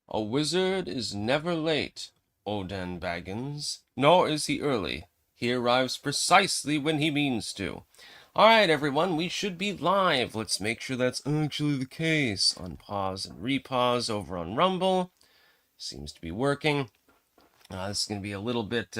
A wizard is never late, Oden Baggins, nor is he early. He arrives precisely when he means to. Alright, everyone, we should be live. Let's make sure that's actually the case. Unpause and repause over on Rumble. Seems to be working. This is going to be a little bit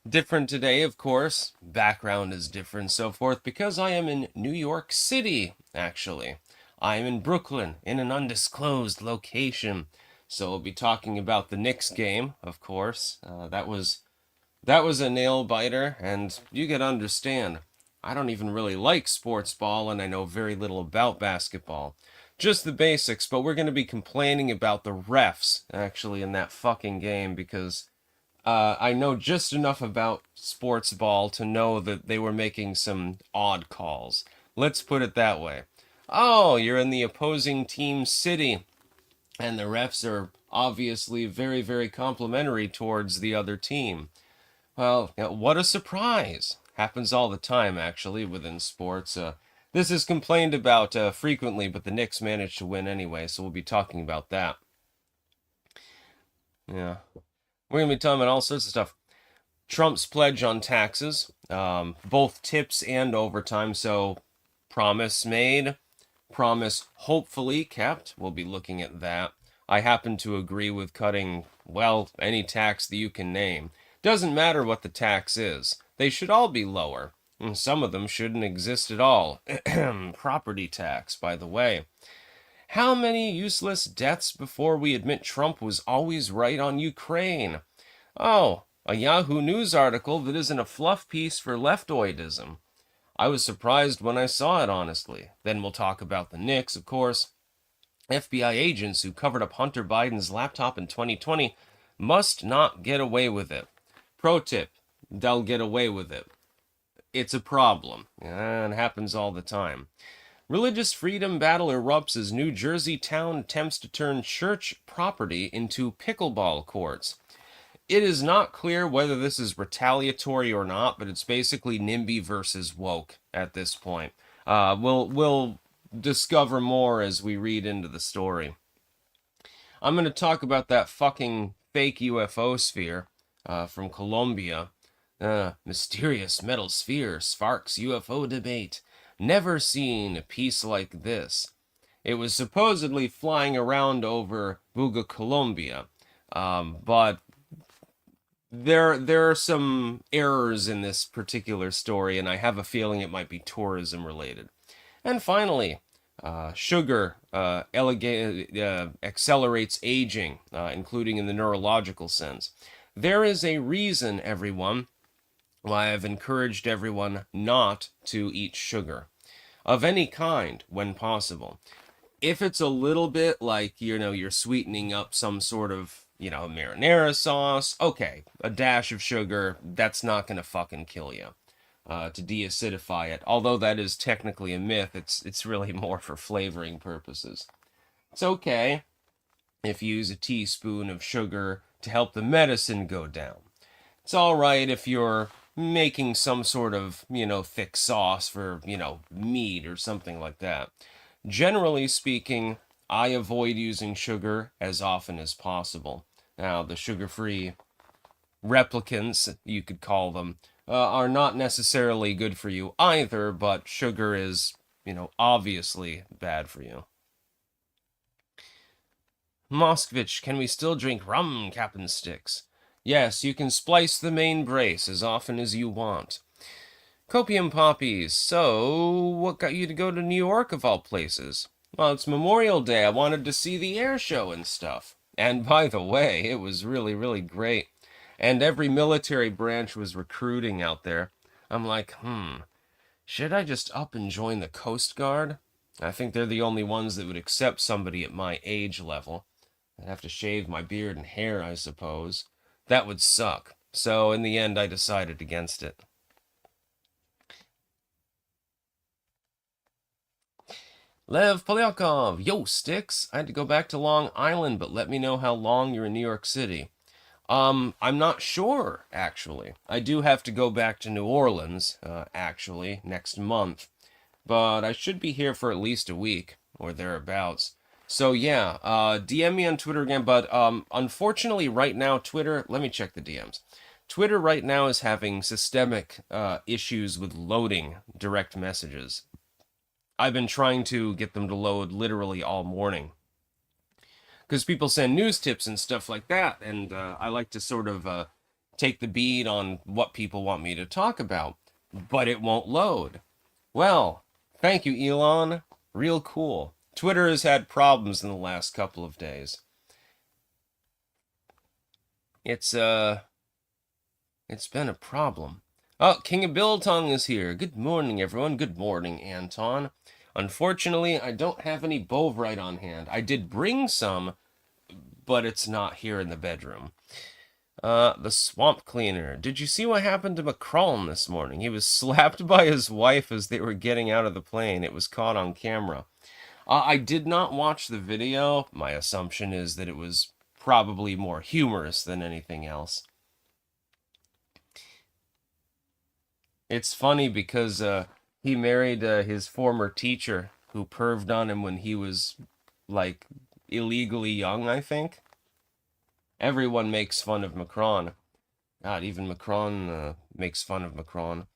different today, of course. Background is different, so forth, because I am in New York City, actually. I am in Brooklyn, in an undisclosed location. So we'll be talking about the Knicks game, of course. That was a nail biter, and you can understand. I don't even really like sports ball, and I know very little about basketball. Just the basics, but we're going to be complaining about the refs, actually, in that fucking game, because I know just enough about sports ball to know that they were making some odd calls. Let's put it that way. Oh, you're in the opposing team's city, and the refs are obviously very, very complimentary towards the other team. Well, what a surprise! Happens all the time, actually, within sports. This is complained about frequently, but the Knicks managed to win anyway, so we'll be talking about that. Yeah. We're going to be talking about all sorts of stuff. Trump's pledge on taxes, both tips and overtime. So, promise made, promise hopefully kept. We'll be looking at that. I happen to agree with cutting, well, any tax that you can name. Doesn't matter what the tax is, they should all be lower. And some of them shouldn't exist at all. Property tax, by the way. How many useless deaths before we admit Trump was always right on Ukraine? Oh, a Yahoo News article that isn't a fluff piece for leftoidism. I was surprised when I saw it, honestly. Then we'll talk about the Knicks, of course. FBI agents who covered up Hunter Biden's laptop in 2020 must not get away with it. Pro tip, they'll get away with it. It's a problem. It happens all the time. Religious freedom battle erupts as New Jersey town attempts to turn church property into pickleball courts. It is not clear whether this is retaliatory or not, but it's basically NIMBY versus woke at this point. We'll discover more as we read into the story. I'm going to talk about that fucking fake UFO sphere from Colombia. Mysterious metal sphere sparks UFO debate. Never seen a piece like this. It was supposedly flying around over Buga, Colombia, but there are some errors in this particular story, and I have a feeling it might be tourism related. And finally, sugar accelerates aging, including in the neurological sense. There is a reason, everyone, why I've encouraged everyone not to eat sugar of any kind when possible. If it's a little bit like, you're sweetening up some sort of, marinara sauce, okay, a dash of sugar, that's not going to fucking kill you. To deacidify it, although that is technically a myth, it's really more for flavoring purposes. It's okay if you use a teaspoon of sugar to help the medicine go down. It's alright if you're making some sort of, thick sauce for, meat or something like that. Generally speaking, I avoid using sugar as often as possible. Now, the sugar-free replicants, you could call them, are not necessarily good for you either, but sugar is, obviously bad for you. Moskvich, can we still drink rum, Captain Sticks? Yes, you can splice the main brace as often as you want. Copium poppies, so what got you to go to New York of all places? Well, it's Memorial Day. I wanted to see the air show and stuff. And by the way, it was really, really great. And every military branch was recruiting out there. I'm like, should I just up and join the Coast Guard? I think they're the only ones that would accept somebody at my age level. I'd have to shave my beard and hair, I suppose. That would suck. So in the end, I decided against it. Lev Polyakov, yo, Sticks. I had to go back to Long Island, but let me know how long you're in New York City. I'm not sure, actually. I do have to go back to New Orleans, actually, next month. But I should be here for at least a week, or thereabouts. So yeah, DM me on Twitter again. But unfortunately, right now, Twitter. Let me check the DMs. Twitter right now is having systemic issues with loading direct messages. I've been trying to get them to load literally all morning because people send news tips and stuff like that, and I like to sort of take the bead on what people want me to talk about, but it won't load. Well, thank you, Elon. Real cool. Twitter has had problems in the last couple of days. It's it's been a problem. Oh, King of Biltong is here. Good morning, everyone. Good morning, Anton. Unfortunately, I don't have any Bovrite on hand. I did bring some, but it's not here in the bedroom. The swamp cleaner. Did you see what happened to Macron this morning? He was slapped by his wife as they were getting out of the plane. It was caught on camera. I did not watch the video. My assumption is that it was probably more humorous than anything else. It's funny because he married his former teacher who perved on him when he was like illegally young, I think. Everyone makes fun of Macron. God, even Macron makes fun of Macron.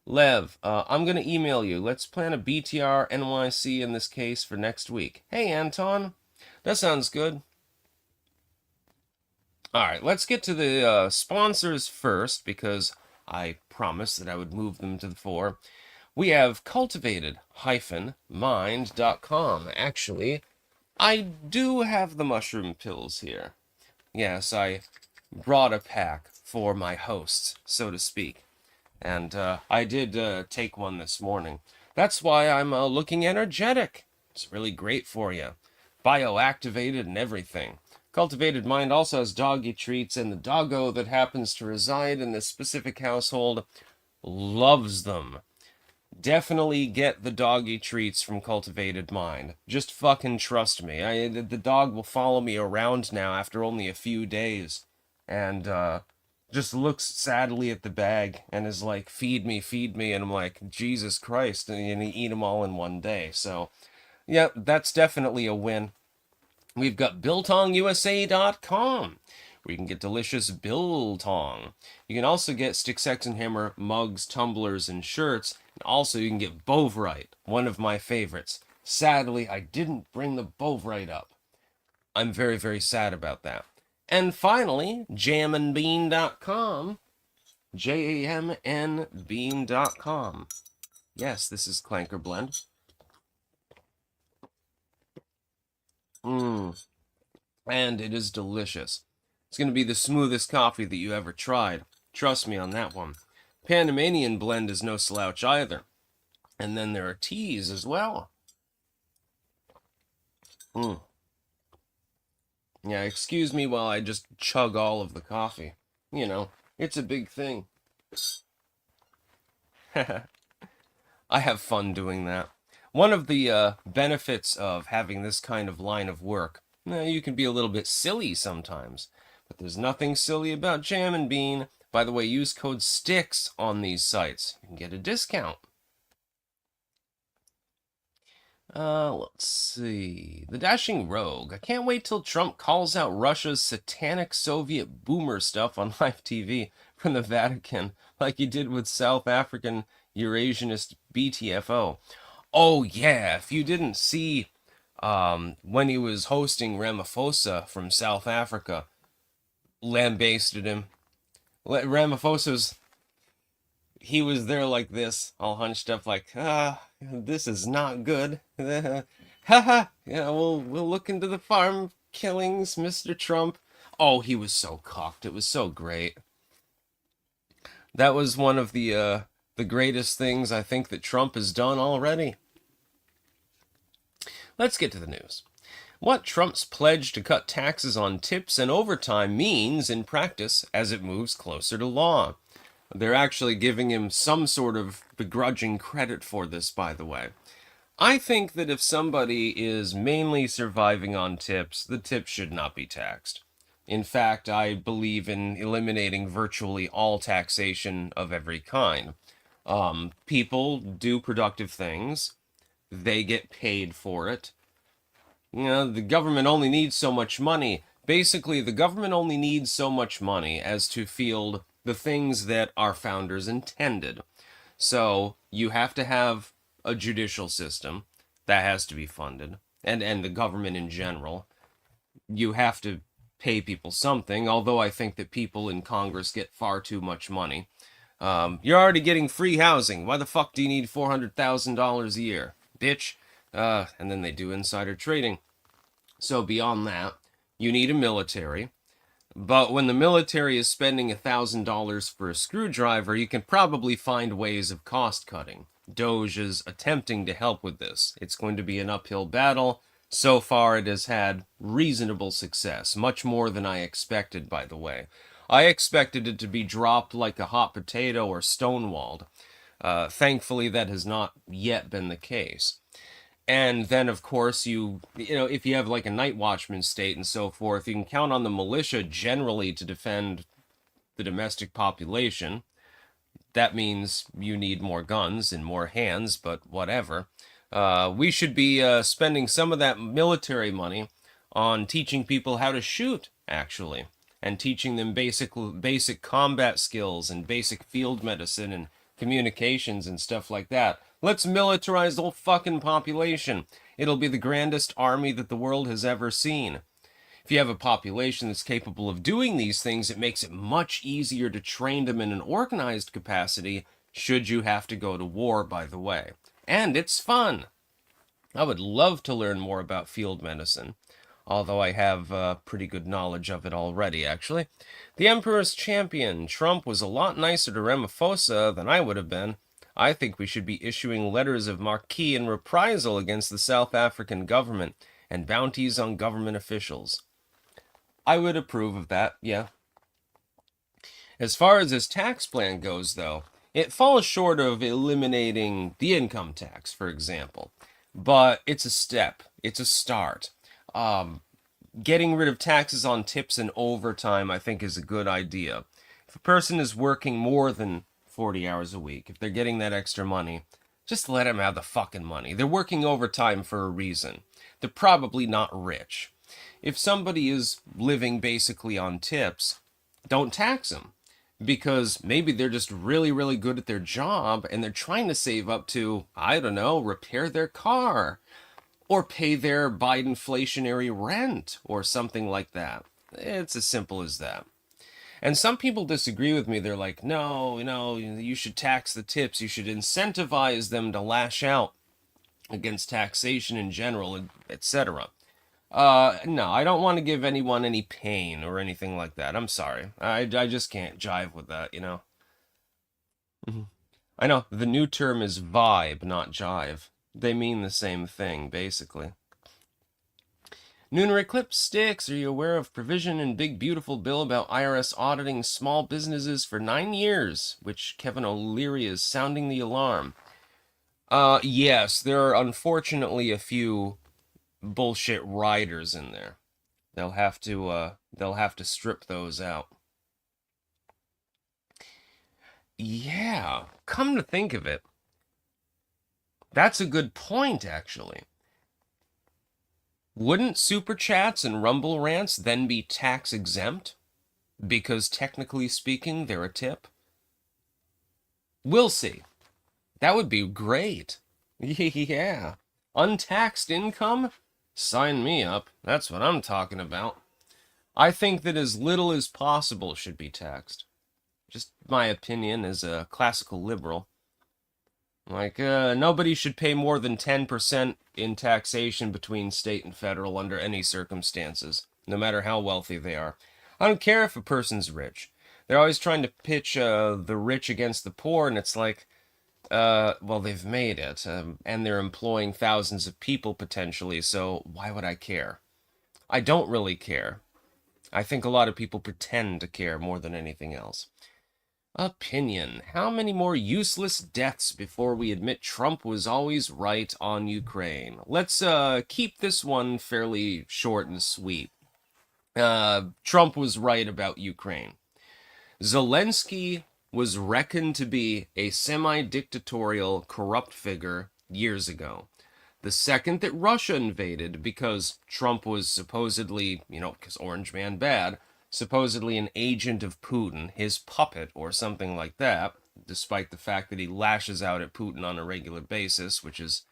Lev, I'm going to email you. Let's plan a BTR NYC in this case for next week. Hey, Anton. That sounds good. All right, let's get to the sponsors first because I promised that I would move them to the fore. We have cultivated-mind.com. Actually, I do have the mushroom pills here. Yes, I brought a pack for my hosts, so to speak. And I did take one this morning. That's why I'm looking energetic. It's really great for you. Bioactivated and everything. Cultivated Mind also has doggy treats, and the doggo that happens to reside in this specific household loves them. Definitely get the doggy treats from Cultivated Mind. Just fucking trust me. The dog will follow me around now after only a few days. And just looks sadly at the bag and is like, feed me, feed me. And I'm like, Jesus Christ. And you eat them all in one day. So, yeah, that's definitely a win. We've got BiltongUSA.com, where you can get delicious biltong. You can also get Stick Sex and Hammer mugs, tumblers, and shirts. And also you can get Bovrite, one of my favorites. Sadly, I didn't bring the Bovrite up. I'm very, very sad about that. And finally, jamandbean.com. JAMNbean.com. Yes, this is Clanker Blend. And it is delicious. It's going to be the smoothest coffee that you ever tried. Trust me on that one. Panamanian blend is no slouch either. And then there are teas as well. Yeah, excuse me while I just chug all of the coffee. You know, it's a big thing. I have fun doing that. One of the benefits of having this kind of line of work, you can be a little bit silly sometimes, but there's nothing silly about Jam and Bean. By the way, use code STICKS on these sites. You can get a discount. Let's see. The Dashing Rogue. I can't wait till Trump calls out Russia's satanic Soviet boomer stuff on live TV from the Vatican, like he did with South African Eurasianist BTFO. Oh, yeah, if you didn't see when he was hosting Ramaphosa from South Africa, lambasted him. Ramaphosa's he was there like this, all hunched up, like, this is not good. Haha, yeah, we'll look into the farm killings, Mr. Trump. Oh, he was so cocked. It was so great. That was one of the greatest things I think that Trump has done already. Let's get to the news. What Trump's pledge to cut taxes on tips and overtime means in practice as it moves closer to law. They're actually giving him some sort of begrudging credit for this, by the way. I think that if somebody is mainly surviving on tips, the tips should not be taxed. In fact, I believe in eliminating virtually all taxation of every kind. People do productive things. They get paid for it. The government only needs so much money. Basically, the government only needs so much money as to field the things that our founders intended. So you have to have a judicial system that has to be funded, and the government in general. You have to pay people something, although I think that people in Congress get far too much money. You're already getting free housing. Why the fuck do you need $400,000 a year? Bitch. And then they do insider trading. So beyond that, you need a military. But when the military is spending $1,000 for a screwdriver, you can probably find ways of cost cutting. Doge is attempting to help with this. It's going to be an uphill battle. So far, it has had reasonable success, much more than I expected, by the way. I expected it to be dropped like a hot potato or stonewalled. Thankfully, that has not yet been the case. And then, of course, if you have like a night watchman state and so forth, you can count on the militia generally to defend the domestic population. That means you need more guns and more hands, but whatever. We should be spending some of that military money on teaching people how to shoot, actually, and teaching them basic combat skills and basic field medicine and communications and stuff like that. Let's militarize the whole fucking population. It'll be the grandest army that the world has ever seen. If you have a population that's capable of doing these things, it makes it much easier to train them in an organized capacity, should you have to go to war, by the way. And it's fun. I would love to learn more about field medicine, although I have pretty good knowledge of it already, actually. The Emperor's Champion. Trump was a lot nicer to Ramaphosa than I would have been. I think we should be issuing letters of marque in reprisal against the South African government and bounties on government officials. I would approve of that, yeah. As far as his tax plan goes, though, it falls short of eliminating the income tax, for example. But it's a step. It's a start. Getting rid of taxes on tips and overtime, I think, is a good idea. If a person is working more than 40 hours a week, if they're getting that extra money, just let them have the fucking money. They're working overtime for a reason. They're probably not rich. If somebody is living basically on tips, don't tax them. Because maybe they're just really, really good at their job and they're trying to save up to, I don't know, repair their car or pay their Biden-inflationary rent or something like that. It's as simple as that. And some people disagree with me. They're like, no, you should tax the tips. You should incentivize them to lash out against taxation in general, etc. No, I don't want to give anyone any pain or anything like that. I'm sorry. I just can't jive with that, Mhm. I know, the new term is vibe, not jive. They mean the same thing, basically. Lunar eclipse sticks. Are you aware of provision in Big Beautiful Bill about IRS auditing small businesses for 9 years, which Kevin O'Leary is sounding the alarm? Yes, there are unfortunately a few bullshit riders in there. They'll have to strip those out. Yeah, come to think of it, that's a good point, actually. Wouldn't super chats and rumble rants then be tax exempt? Because technically speaking, they're a tip? We'll see. That would be great. Yeah. Untaxed income? Sign me up. That's what I'm talking about. I think that as little as possible should be taxed. Just my opinion as a classical liberal. Like, nobody should pay more than 10% in taxation between state and federal under any circumstances, no matter how wealthy they are. I don't care if a person's rich. They're always trying to pitch the rich against the poor, and it's like, well, they've made it, and they're employing thousands of people potentially, so why would I care? I don't really care. I think a lot of people pretend to care more than anything else. Opinion. How many more useless deaths before we admit Trump was always right on Ukraine? Let's keep this one fairly short and sweet. Trump was right about Ukraine. Zelensky was reckoned to be a semi-dictatorial, corrupt figure years ago. The second that Russia invaded, because Trump was supposedly, because Orange Man bad, supposedly an agent of Putin, his puppet or something like that, despite the fact that he lashes out at Putin on a regular basis, which is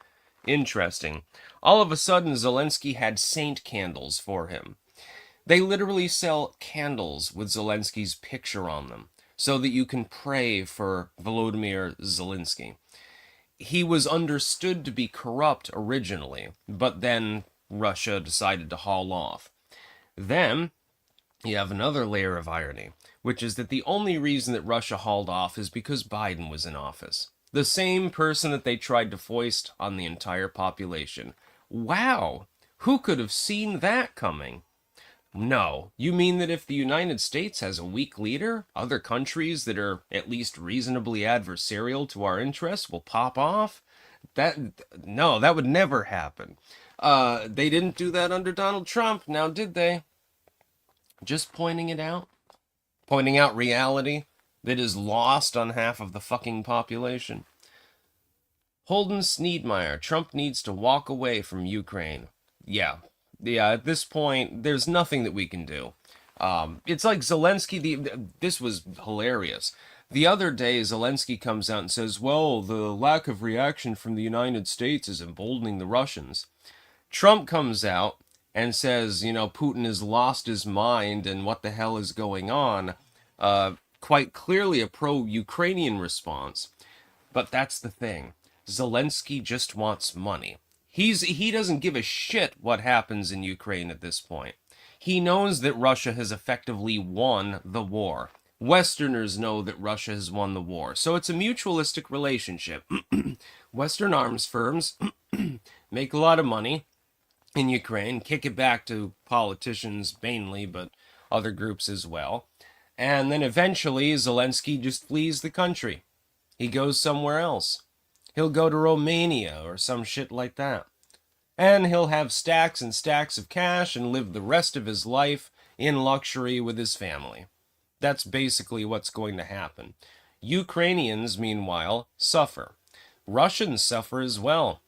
interesting. All of a sudden, Zelensky had saint candles for him. They literally sell candles with Zelensky's picture on them so that you can pray for Volodymyr Zelensky. He was understood to be corrupt originally, but then Russia decided to haul off. Then you have another layer of irony, which is that the only reason that Russia hauled off is because Biden was in office. The same person that they tried to foist on the entire population. Wow! Who could have seen that coming? No. You mean that if the United States has a weak leader, other countries that are at least reasonably adversarial to our interests will pop off? No, that would never happen. They didn't do that under Donald Trump, now did they? Just pointing it out. Pointing out reality that is lost on half of the fucking population. Holden Sneedmeyer, Trump needs to walk away from Ukraine. Yeah, at this point, there's nothing that we can do. It's like Zelensky, this was hilarious. The other day, Zelensky comes out and says, well, the lack of reaction from the United States is emboldening the Russians. Trump comes out and says, Putin has lost his mind and what the hell is going on. Quite clearly a pro-Ukrainian response. But that's the thing. Zelensky just wants money. He doesn't give a shit what happens in Ukraine at this point. He knows that Russia has effectively won the war. Westerners know that Russia has won the war. So it's a mutualistic relationship. Western arms firms make a lot of money in Ukraine, kick it back to politicians mainly, but other groups as well. And then eventually Zelensky just flees the country. He goes somewhere else. He'll go to Romania or some shit like that. And he'll have stacks and stacks of cash and live the rest of his life in luxury with his family. That's basically what's going to happen. Ukrainians, meanwhile, suffer. Russians suffer as well.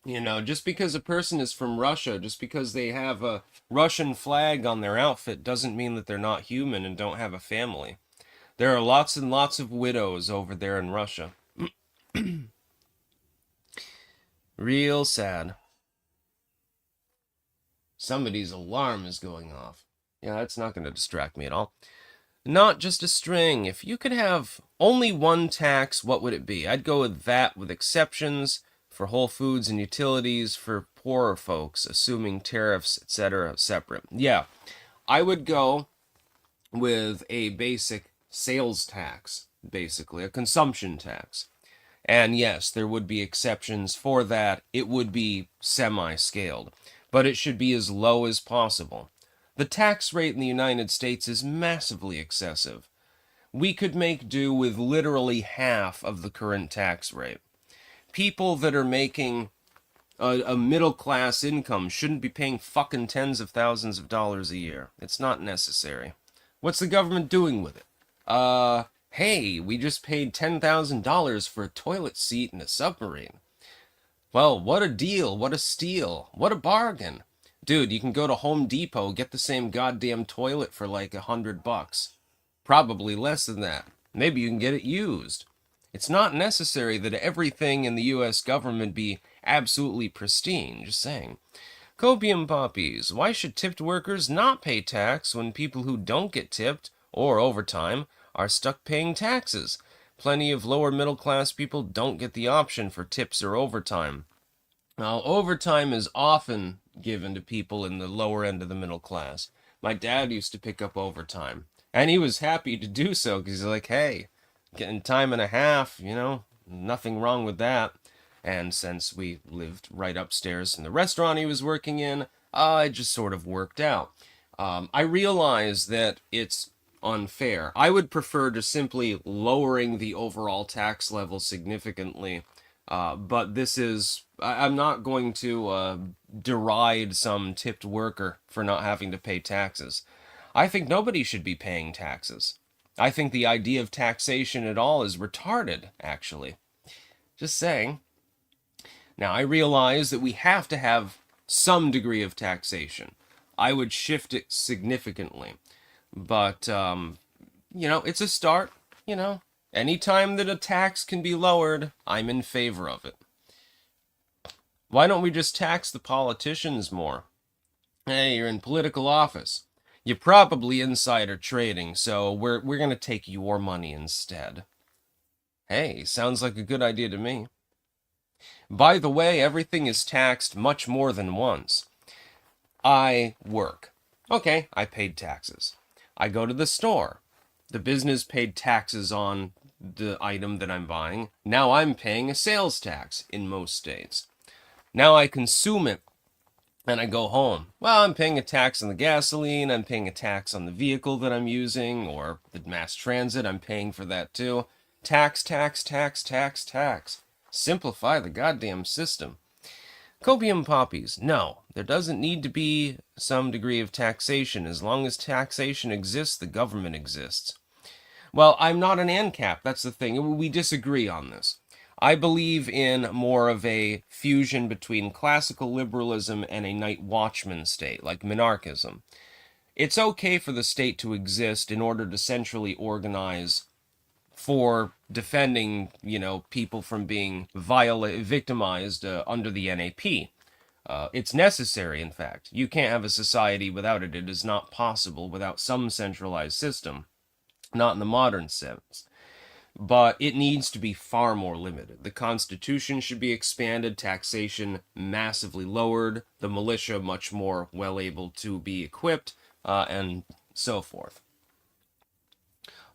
Just because a person is from Russia, just because they have a Russian flag on their outfit, doesn't mean that they're not human and don't have a family. There are lots and lots of widows over there in Russia. Real sad. Somebody's alarm is going off. Yeah, that's not going to distract me at all. Not just a string. If you could have only one tax, what would it be? I'd go with that with exceptions for whole foods and utilities for poorer folks, assuming tariffs, etc. separate. Yeah, I would go with a basic sales tax, basically, a consumption tax. And yes, there would be exceptions for that. It would be semi-scaled, but it should be as low as possible. The tax rate in the United States is massively excessive. We could make do with literally half of the current tax rate. People that are making a middle-class income shouldn't be paying fucking tens of thousands of dollars a year. It's not necessary. What's the government doing with it? Hey, we just paid $10,000 for a toilet seat in a submarine. Well, what a deal, what a steal, what a bargain. Dude, you can go to Home Depot, get the same goddamn toilet for like $100. Probably less than that. Maybe you can get it used. It's not necessary that everything in the U.S. government be absolutely pristine, just saying. Copium poppies. Why should tipped workers not pay tax when people who don't get tipped, or overtime, are stuck paying taxes? Plenty of lower middle class people don't get the option for tips or overtime. Now, overtime is often given to people in the lower end of the middle class. My dad used to pick up overtime, and he was happy to do so because he's like, hey, getting time and a half, nothing wrong with that. And since we lived right upstairs in the restaurant he was working in, it just sort of worked out. I realize that it's unfair. I would prefer to simply lowering the overall tax level significantly, but I'm not going to deride some tipped worker for not having to pay taxes. I think nobody should be paying taxes. I think the idea of taxation at all is retarded, actually. Just saying. Now, I realize that we have to have some degree of taxation. I would shift it significantly. But, it's a start, you know. Anytime that a tax can be lowered, I'm in favor of it. Why don't we just tax the politicians more? Hey, you're in political office. You're probably insider trading, so we're going to take your money instead. Hey, sounds like a good idea to me. By the way, everything is taxed much more than once. I work. Okay, I paid taxes. I go to the store. The business paid taxes on the item that I'm buying. Now I'm paying a sales tax in most states. Now I consume it and I go home. Well, I'm paying a tax on the gasoline, I'm paying a tax on the vehicle that I'm using, or the mass transit, I'm paying for that too. Tax, tax, tax, tax, tax. Simplify the goddamn system. Copium poppies. No, there doesn't need to be some degree of taxation. As long as taxation exists, the government exists. Well, I'm not an ANCAP, that's the thing. We disagree on this. I believe in more of a fusion between classical liberalism and a night watchman state, like monarchism. It's okay for the state to exist in order to centrally organize for defending, people from being victimized under the NAP. It's necessary, in fact. You can't have a society without it. It is not possible without some centralized system. Not in the modern sense. But it needs to be far more limited. The Constitution should be expanded, taxation massively lowered, the militia much more well able to be equipped, and so forth.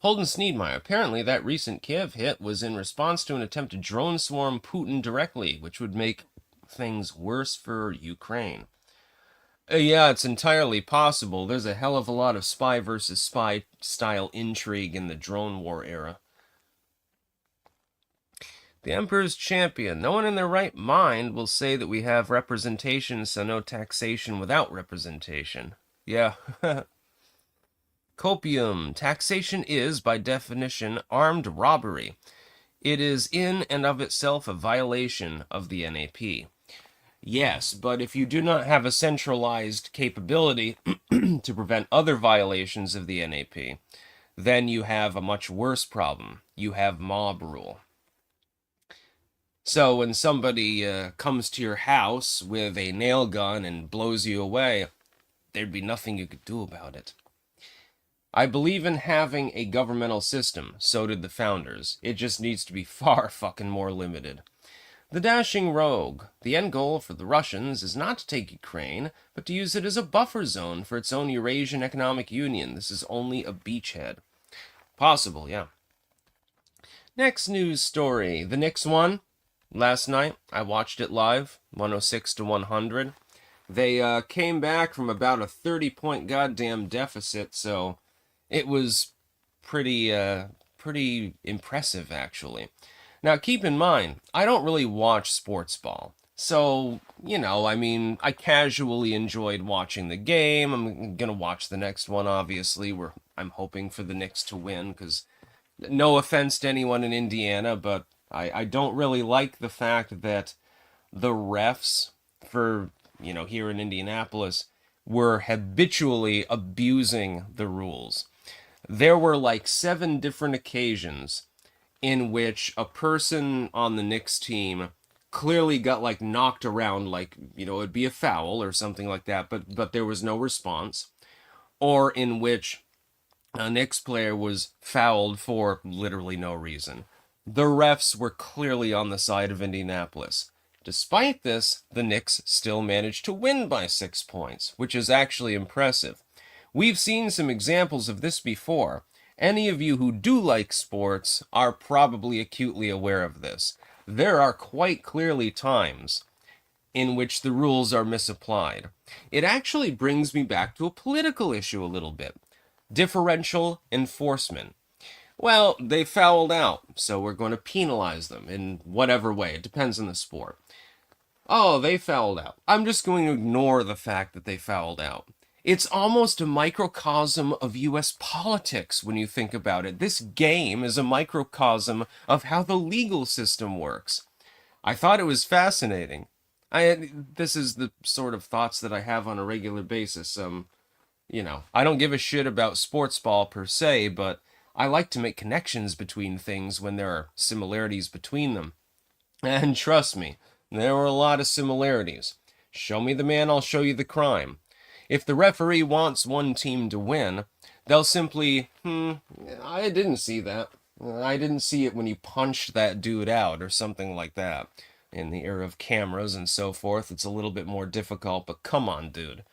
Holden Sneedmeyer, apparently that recent Kiev hit was in response to an attempt to drone swarm Putin directly, which would make things worse for Ukraine. Yeah, it's entirely possible. There's a hell of a lot of spy versus spy style intrigue in the drone war era. The Emperor's Champion. No one in their right mind will say that we have representation, so no taxation without representation. Yeah. Copium. Taxation is, by definition, armed robbery. It is in and of itself a violation of the NAP. Yes, but if you do not have a centralized capability to prevent other violations of the NAP, then you have a much worse problem. You have mob rule. So when somebody comes to your house with a nail gun and blows you away, there'd be nothing you could do about it. I believe in having a governmental system, so did the founders. It just needs to be far fucking more limited. The Dashing Rogue. The end goal for the Russians is not to take Ukraine, but to use it as a buffer zone for its own Eurasian Economic Union. This is only a beachhead. Possible, yeah. Next news story. The Knicks won. Last night, I watched it live, 106-100. They came back from about a 30-point goddamn deficit, so it was pretty impressive, actually. Now, keep in mind, I don't really watch sports ball. So, I casually enjoyed watching the game. I'm going to watch the next one, obviously, where I'm hoping for the Knicks to win, because no offense to anyone in Indiana, but I don't really like the fact that the refs for, here in Indianapolis were habitually abusing the rules. There were like 7 different occasions in which a person on the Knicks team clearly got like knocked around, like, it'd be a foul or something like that, but there was no response, or in which a Knicks player was fouled for literally no reason. The refs were clearly on the side of Indianapolis. Despite this, the Knicks still managed to win by 6 points, which is actually impressive. We've seen some examples of this before. Any of you who do like sports are probably acutely aware of this. There are quite clearly times in which the rules are misapplied. It actually brings me back to a political issue a little bit. Differential enforcement. Well, they fouled out, so we're going to penalize them in whatever way. It depends on the sport. Oh, they fouled out. I'm just going to ignore the fact that they fouled out. It's almost a microcosm of U.S. politics when you think about it. This game is a microcosm of how the legal system works. I thought it was fascinating. This is the sort of thoughts that I have on a regular basis. I don't give a shit about sports ball per se, but I like to make connections between things when there are similarities between them. And trust me, there were a lot of similarities. Show me the man, I'll show you the crime. If the referee wants one team to win, they'll simply, I didn't see that. I didn't see it when you punched that dude out, or something like that. In the era of cameras and so forth, it's a little bit more difficult, but come on, dude.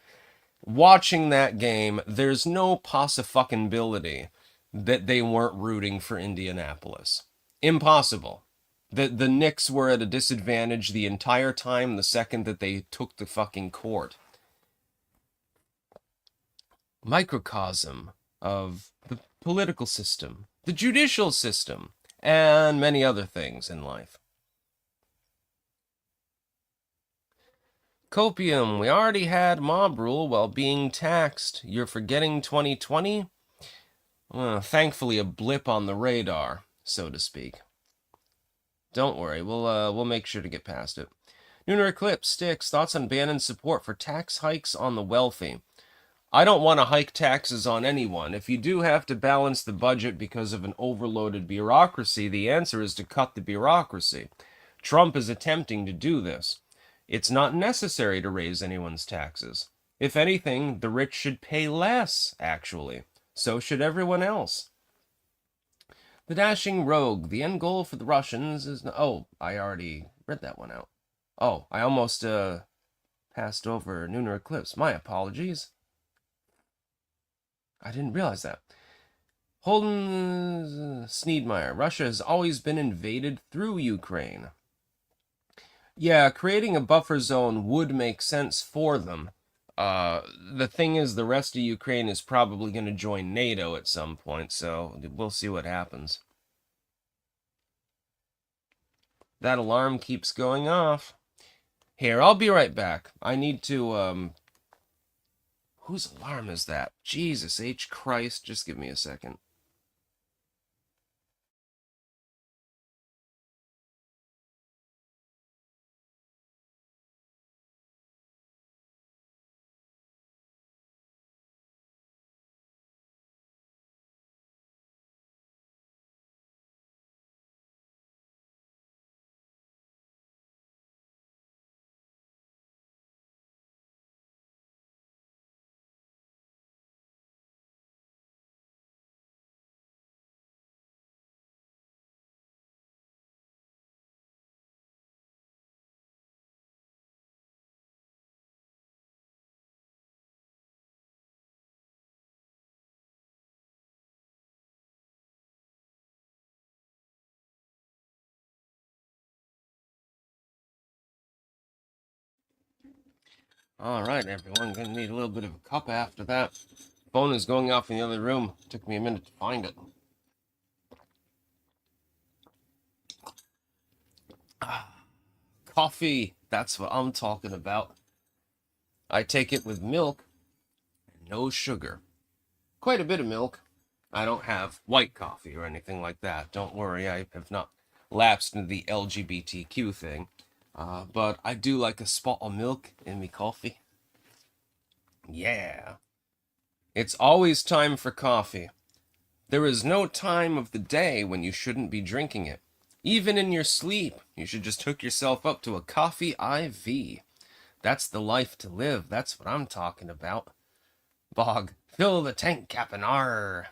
Watching that game, there's no possibility that they weren't rooting for Indianapolis. Impossible. The Knicks were at a disadvantage the entire time the second that they took the fucking court. Microcosm of the political system, the judicial system, and many other things in life. Copium, we already had mob rule while being taxed. You're forgetting 2020? Thankfully a blip on the radar, so to speak. Don't worry, we'll make sure to get past it. Lunar Eclipse, Sticks, thoughts on banning support for tax hikes on the wealthy. I don't want to hike taxes on anyone. If you do have to balance the budget because of an overloaded bureaucracy, the answer is to cut the bureaucracy. Trump is attempting to do this. It's not necessary to raise anyone's taxes. If anything, the rich should pay less, actually. So should everyone else. The Dashing Rogue. The end goal for the Russians is... Oh, I already read that one out. Oh, I almost passed over Lunar Eclipse. My apologies. I didn't realize that. Holden Sneedmeyer. Russia has always been invaded through Ukraine. Yeah, creating a buffer zone would make sense for them. The thing is, the rest of Ukraine is probably going to join NATO at some point, so we'll see what happens. That alarm keeps going off. Here, I'll be right back. I need to, Whose alarm is that? Jesus H. Christ, just give me a second. All right, everyone. Gonna need a little bit of a cup after that. Phone is going off in the other room. Took me a minute to find it. Coffee. That's what I'm talking about. I take it with milk and no sugar. Quite a bit of milk. I don't have white coffee or anything like that. Don't worry, I have not lapsed into the LGBTQ thing. But I do like a spot of milk in me coffee. Yeah. It's always time for coffee. There is no time of the day when you shouldn't be drinking it. Even in your sleep, you should just hook yourself up to a coffee IV. That's the life to live. That's what I'm talking about. Bog, fill the tank, Captain R.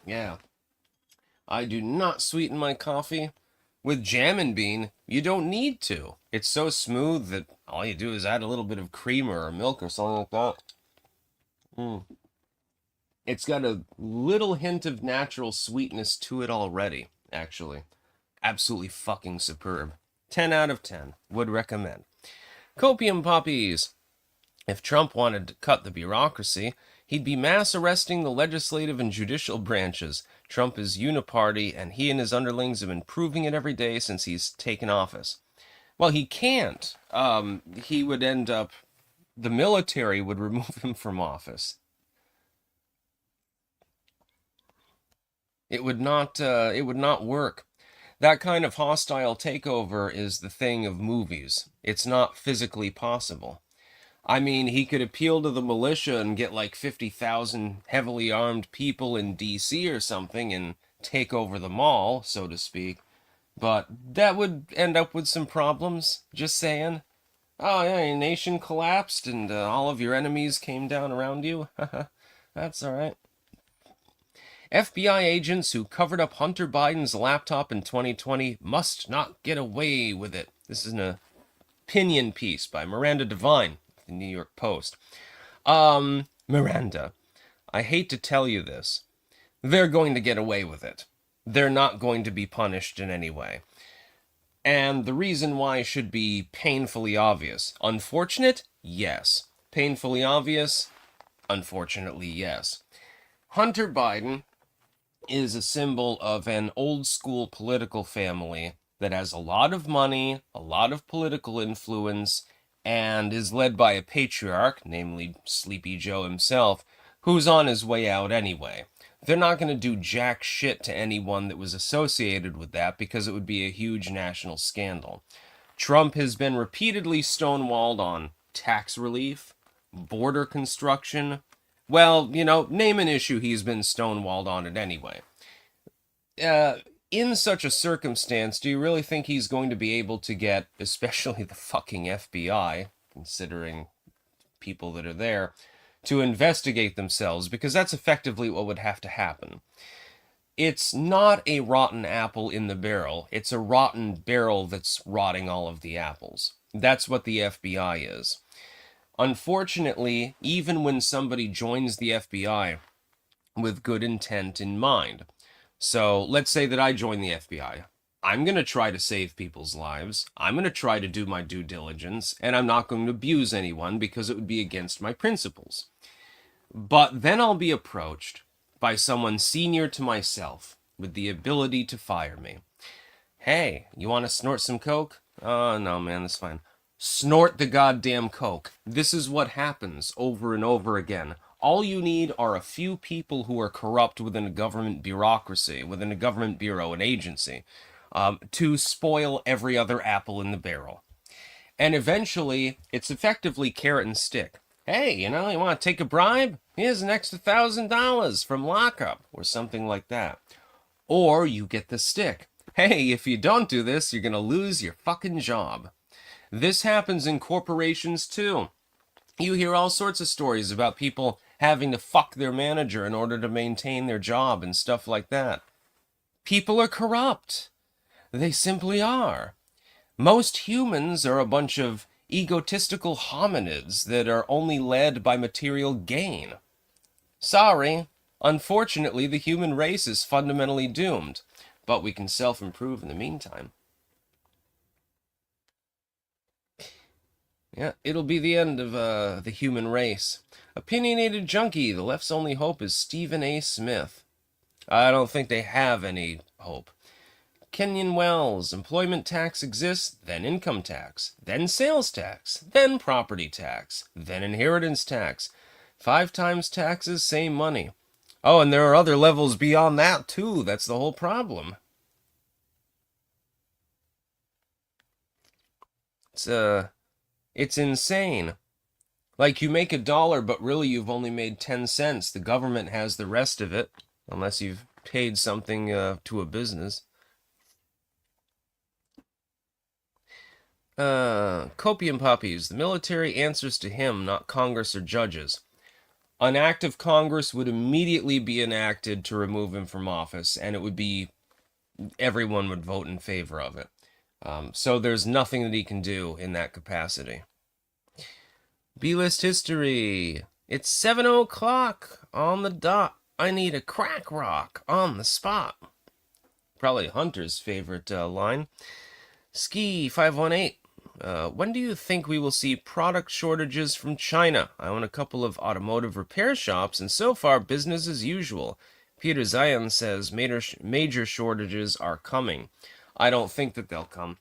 Yeah. I do not sweeten my coffee. With jam and bean, you don't need to. It's so smooth that all you do is add a little bit of creamer or milk or something like that. It's got a little hint of natural sweetness to it already, actually. Absolutely fucking superb. 10 out of 10. Would recommend. Copium Poppies. If Trump wanted to cut the bureaucracy, he'd be mass arresting the legislative and judicial branches. Trump is uniparty, and he and his underlings have been proving it every day since he's taken office. Well, he can't. He would end up... The military would remove him from office. It would not work. That kind of hostile takeover is the thing of movies. It's not physically possible. I mean, he could appeal to the militia and get like 50,000 heavily armed people in DC or something and take over the mall, so to speak. But that would end up with some problems, just saying. Oh, yeah, your nation collapsed and all of your enemies came down around you. That's alright. FBI agents who covered up Hunter Biden's laptop in 2020 must not get away with it. This is an opinion piece by Miranda Devine, the New York Post. Miranda, I hate to tell you this. They're going to get away with it. They're not going to be punished in any way. And the reason why should be painfully obvious. Unfortunate? Yes. Painfully obvious? Unfortunately, yes. Hunter Biden is a symbol of an old school political family that has a lot of money, a lot of political influence, and is led by a patriarch, namely Sleepy Joe himself, who's on his way out anyway. They're not going to do jack shit to anyone that was associated with that because it would be a huge national scandal. Trump has been repeatedly stonewalled on tax relief, border construction. Well, name an issue he's been stonewalled on it anyway. In such a circumstance, do you really think he's going to be able to get, especially the fucking FBI, considering people that are there, to investigate themselves? Because that's effectively what would have to happen. It's not a rotten apple in the barrel. It's a rotten barrel that's rotting all of the apples. That's what the FBI is. Unfortunately, even when somebody joins the FBI with good intent in mind, so let's say that I join the FBI. I'm going to try to save people's lives. I'm going to try to do my due diligence, and I'm not going to abuse anyone because it would be against my principles. But then I'll be approached by someone senior to myself with the ability to fire me. Hey, you want to snort some coke? Oh, no, man, that's fine. Snort the goddamn coke. This is what happens over and over again. All you need are a few people who are corrupt within a government bureaucracy, within a government bureau, an agency, to spoil every other apple in the barrel. And eventually, it's effectively carrot and stick. Hey, you want to take a bribe? Here's an extra $1,000 from lockup, or something like that. Or you get the stick. Hey, if you don't do this, you're going to lose your fucking job. This happens in corporations too. You hear all sorts of stories about people having to fuck their manager in order to maintain their job and stuff like that. People are corrupt. They simply are. Most humans are a bunch of egotistical hominids that are only led by material gain. Sorry, unfortunately, the human race is fundamentally doomed, but we can self-improve in the meantime. Yeah, it'll be the end of the human race. Opinionated junkie, the left's only hope is Stephen A. Smith. I don't think they have any hope. Kenyon Wells, employment tax exists, then income tax, then sales tax, then property tax, then inheritance tax. 5 times taxes, same money. Oh, and there are other levels beyond that, too. That's the whole problem. It's insane. Like, you make $1, but really you've only made 10 cents. The government has the rest of it, unless you've paid something to a business. Copium puppies. The military answers to him, not Congress or judges. An act of Congress would immediately be enacted to remove him from office, and it would be, everyone would vote in favor of it. So there's nothing that he can do in that capacity. B-list history. It's 7 o'clock on the dot. I need a crack rock on the spot. Probably Hunter's favorite line. Ski 518. When do you think we will see product shortages from China? I own a couple of automotive repair shops, and so far business as usual. Peter Zion says major shortages are coming. I don't think that they'll come.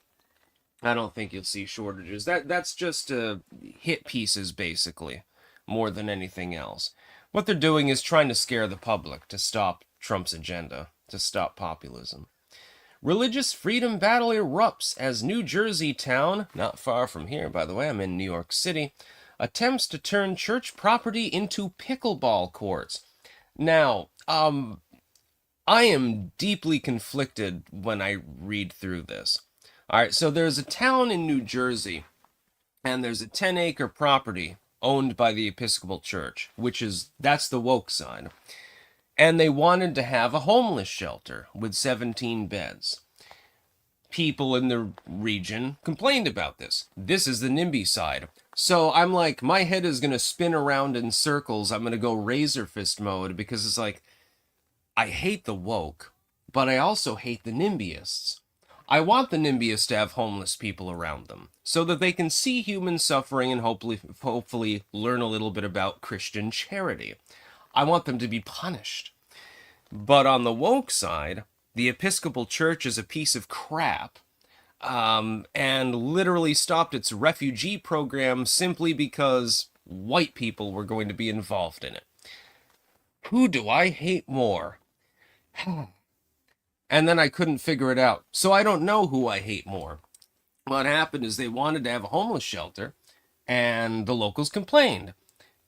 I don't think you'll see shortages. That's just hit pieces, basically, more than anything else. What they're doing is trying to scare the public to stop Trump's agenda, to stop populism. Religious freedom battle erupts as New Jersey town, not far from here, by the way, I'm in New York City, attempts to turn church property into pickleball courts. Now, I am deeply conflicted when I read through this. All right, so there's a town in New Jersey, and there's a 10-acre property owned by the Episcopal Church, that's the woke side. And they wanted to have a homeless shelter with 17 beds. People in the region complained about this. This is the NIMBY side. So I'm like, my head is going to spin around in circles. I'm going to go razor fist mode because it's like, I hate the woke, but I also hate the NIMByists. I want the NIMByists to have homeless people around them so that they can see human suffering and hopefully learn a little bit about Christian charity. I want them to be punished. But on the woke side, the Episcopal Church is a piece of crap, and literally stopped its refugee program simply because white people were going to be involved in it. Who do I hate more? And then I couldn't figure it out. So I don't know who I hate more. What happened is they wanted to have a homeless shelter, and the locals complained.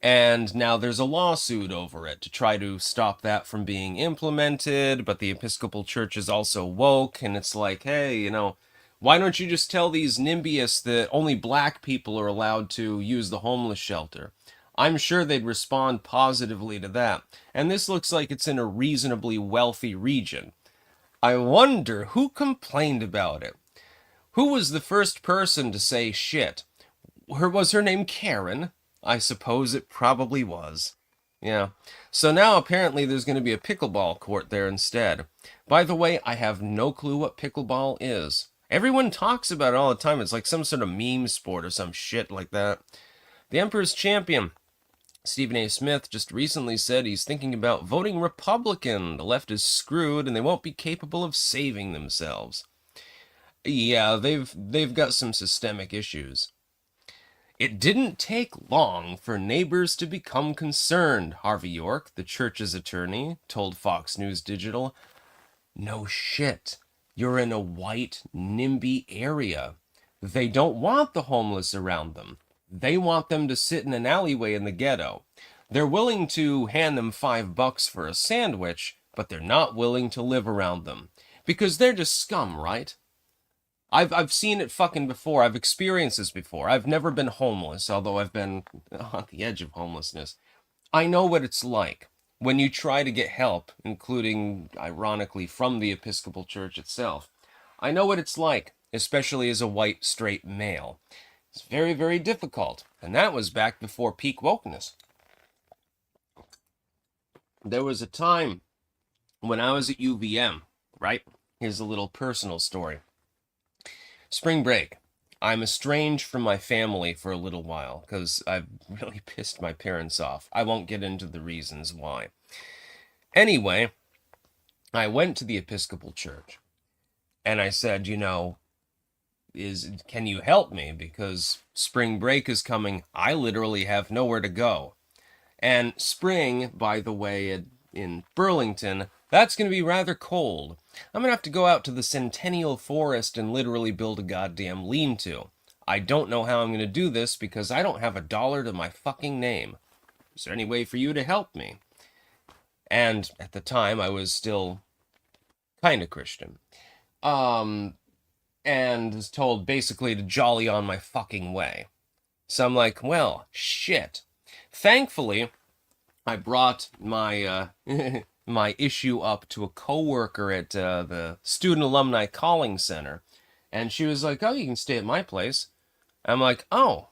And now there's a lawsuit over it to try to stop that from being implemented, but the Episcopal Church is also woke, and it's like, hey, why don't you just tell these NIMByists that only black people are allowed to use the homeless shelter? I'm sure they'd respond positively to that. And this looks like it's in a reasonably wealthy region. I wonder who complained about it. Who was the first person to say shit? Was her name Karen? I suppose it probably was. Yeah. So now apparently there's going to be a pickleball court there instead. By the way, I have no clue what pickleball is. Everyone talks about it all the time. It's like some sort of meme sport or some shit like that. The Emperor's Champion, Stephen A. Smith, just recently said he's thinking about voting Republican. The left is screwed and they won't be capable of saving themselves. Yeah, they've got some systemic issues. It didn't take long for neighbors to become concerned, Harvey York, the church's attorney, told Fox News Digital. No shit. You're in a white, NIMBY area. They don't want the homeless around them. They want them to sit in an alleyway in the ghetto. They're willing to hand them $5 for a sandwich, but they're not willing to live around them. Because they're just scum, right? I've seen it fucking before. I've experienced this before. I've never been homeless, although I've been on the edge of homelessness. I know what it's like when you try to get help, including, ironically, from the Episcopal Church itself. I know what it's like, especially as a white, straight male. It's very, very difficult. And that was back before peak wokeness. There was a time when I was at UVM, right? Here's a little personal story. Spring break. I'm estranged from my family for a little while because I've really pissed my parents off. I won't get into the reasons why. Anyway, I went to the Episcopal Church and I said, can you help me? Because spring break is coming. I literally have nowhere to go. And spring, by the way, in Burlington, that's going to be rather cold. I'm going to have to go out to the Centennial Forest and literally build a goddamn lean-to. I don't know how I'm going to do this because I don't have $1 to my fucking name. Is there any way for you to help me? And at the time, I was still kind of Christian. And was told basically to jolly on my fucking way. So I'm like, well, shit. Thankfully, I brought my my issue up to a coworker at the Student Alumni Calling Center, and she was like, "Oh, you can stay at my place." I'm like, "Oh,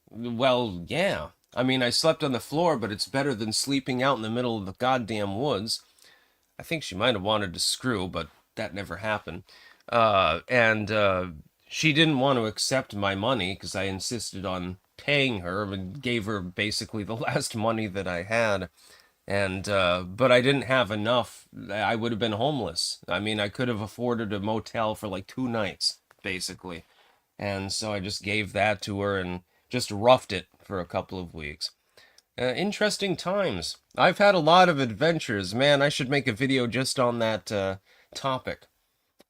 well, yeah. I mean, I slept on the floor, but it's better than sleeping out in the middle of the goddamn woods." I think she might have wanted to screw, but that never happened. And she didn't want to accept my money because I insisted on paying her and gave her basically the last money that I had. And but I didn't have enough. I would have been homeless. I mean, I could have afforded a motel for like 2 nights, basically. And so I just gave that to her and just roughed it for a couple of weeks. Interesting times. I've had a lot of adventures. Man, I should make a video just on that topic.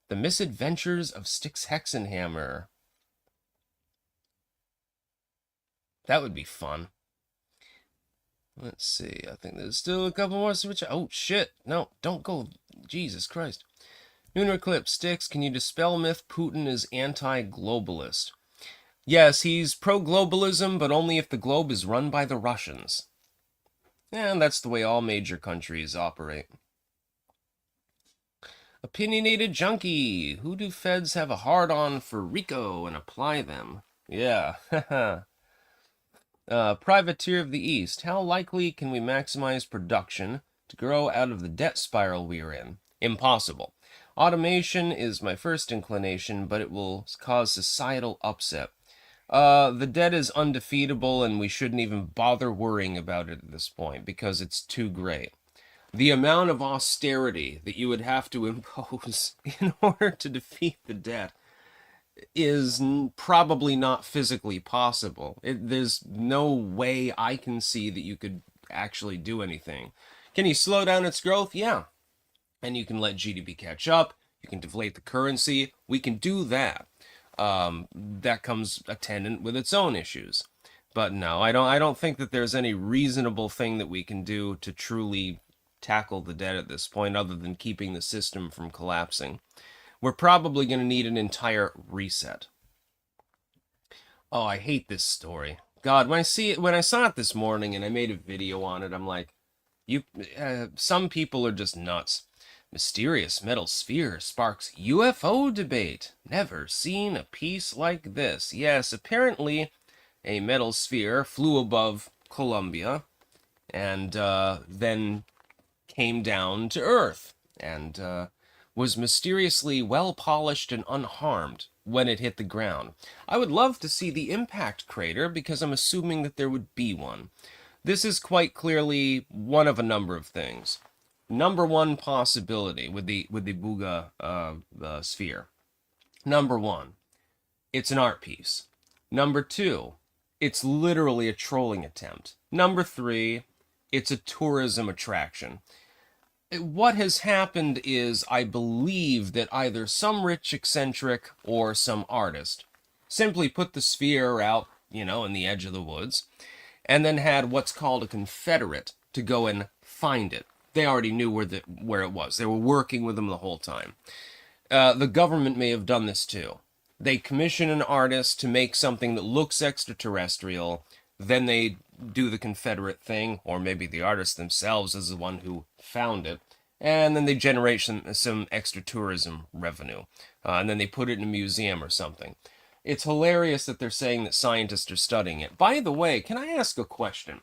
The Misadventures of Styx Hexenhammer. That would be fun. Let's see. I think there's still a couple more switch. Oh, shit. No, don't go. Jesus Christ. Lunar Eclipse. Styx, can you dispel myth Putin is anti-globalist? Yes, he's pro-globalism, but only if the globe is run by the Russians. And that's the way all major countries operate. Opinionated junkie. Who do feds have a hard-on for Rico and apply them? Yeah, haha. Privateer of the East. How likely can we maximize production to grow out of the debt spiral we are in? Impossible. Automation is my first inclination, but it will cause societal upset. The debt is undefeatable, and we shouldn't even bother worrying about it at this point, because it's too great. The amount of austerity that you would have to impose in order to defeat the debt is probably not physically possible. There's no way I can see that you could actually do anything. Can you slow down its growth? Yeah. And you can let GDP catch up. You can deflate the currency. We can do that. That comes attendant with its own issues. But no, I don't think that there's any reasonable thing that we can do to truly tackle the debt at this point other than keeping the system from collapsing. We're probably going to need an entire reset. Oh, I hate this story. God, when I saw it this morning and I made a video on it, I'm like, some people are just nuts. Mysterious metal sphere sparks UFO debate. Never seen a piece like this. Yes, apparently a metal sphere flew above Colombia and then came down to Earth and was mysteriously well-polished and unharmed when it hit the ground. I would love to see the impact crater because I'm assuming that there would be one. This is quite clearly one of a number of things. Number one possibility with the Buga sphere. Number one, it's an art piece. Number two, it's literally a trolling attempt. Number three, it's a tourism attraction. What has happened is, I believe that either some rich eccentric or some artist simply put the sphere out, in the edge of the woods, and then had what's called a confederate to go and find it. They already knew where it was. They were working with them the whole time. The government may have done this too. They commission an artist to make something that looks extraterrestrial, then they do the confederate thing, or maybe the artist themselves is the one who found it, and then they generate some extra tourism revenue, and then they put it in a museum or something. It's hilarious that they're saying that scientists are studying it. By the way, can I ask a question?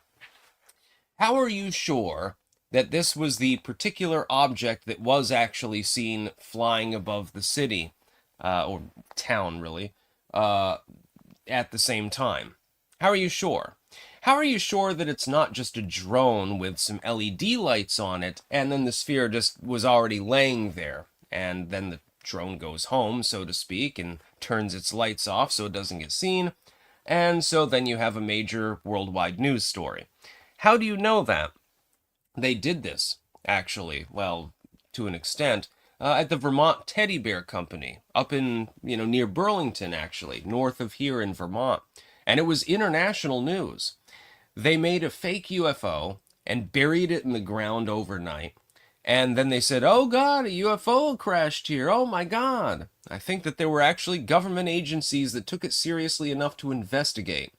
How are you sure that this was the particular object that was actually seen flying above the city, or town really, at the same time? How are you sure? How are you sure that it's not just a drone with some LED lights on it, and then the sphere just was already laying there, and then the drone goes home, so to speak, and turns its lights off so it doesn't get seen, and so then you have a major worldwide news story? How do you know that? They did this, actually, well, to an extent, at the Vermont Teddy Bear Company, up in, near Burlington, actually, north of here in Vermont. And it was international news. They made a fake UFO and buried it in the ground overnight. And then they said, oh God, a UFO crashed here. Oh my God. I think that there were actually government agencies that took it seriously enough to investigate.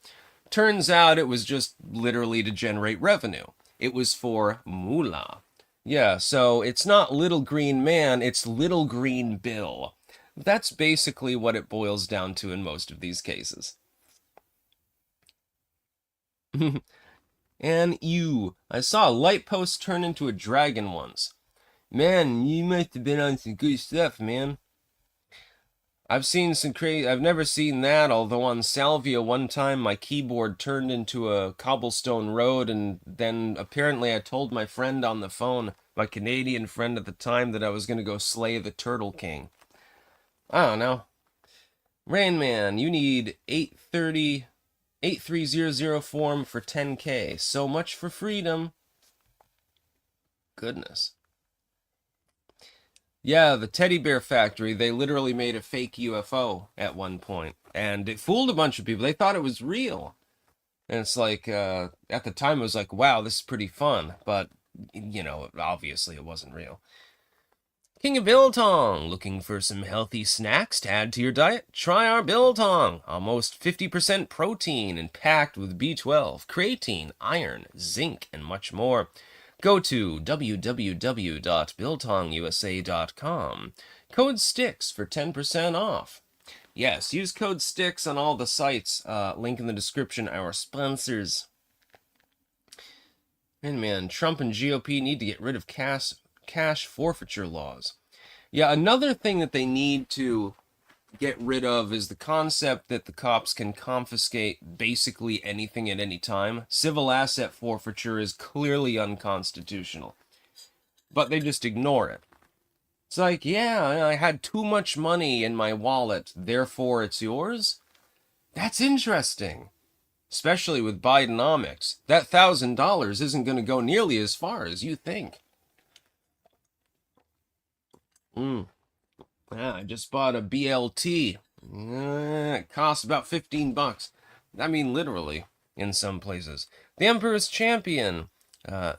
Turns out it was just literally to generate revenue. It was for moolah. Yeah, so it's not Little Green Man, it's Little Green Bill. That's basically what it boils down to in most of these cases. And I saw a light post turn into a dragon once. Man, you must have been on some good stuff, man. I've seen some crazy... I've never seen that, although on Salvia one time my keyboard turned into a cobblestone road, and then apparently I told my friend on the phone, my Canadian friend at the time, that I was going to go slay the Turtle King. I don't know. Rain Man, you need 8300 form for 10k. So much for freedom. Goodness. Yeah, the teddy bear factory, they literally made a fake UFO at one point, and it fooled a bunch of people. They thought it was real. And it's like, at the time, it was like, wow, this is pretty fun. But, obviously it wasn't real. King of Biltong, looking for some healthy snacks to add to your diet? Try our Biltong, almost 50% protein and packed with B12, creatine, iron, zinc, and much more. Go to www.biltongusa.com. Code STICKS for 10% off. Yes, use code STICKS on all the sites. Link in the description, our sponsors. And man, Trump and GOP need to get rid of cash forfeiture laws. Yeah, another thing that they need to get rid of is the concept that the cops can confiscate basically anything at any time. Civil asset forfeiture is clearly unconstitutional, but they just ignore it. It's like, yeah, I had too much money in my wallet, therefore it's yours? That's interesting. Especially with Bidenomics. That $1,000 isn't going to go nearly as far as you think. Yeah, I just bought a BLT. It costs about $15. I mean, literally, in some places. The Emperor's Champion.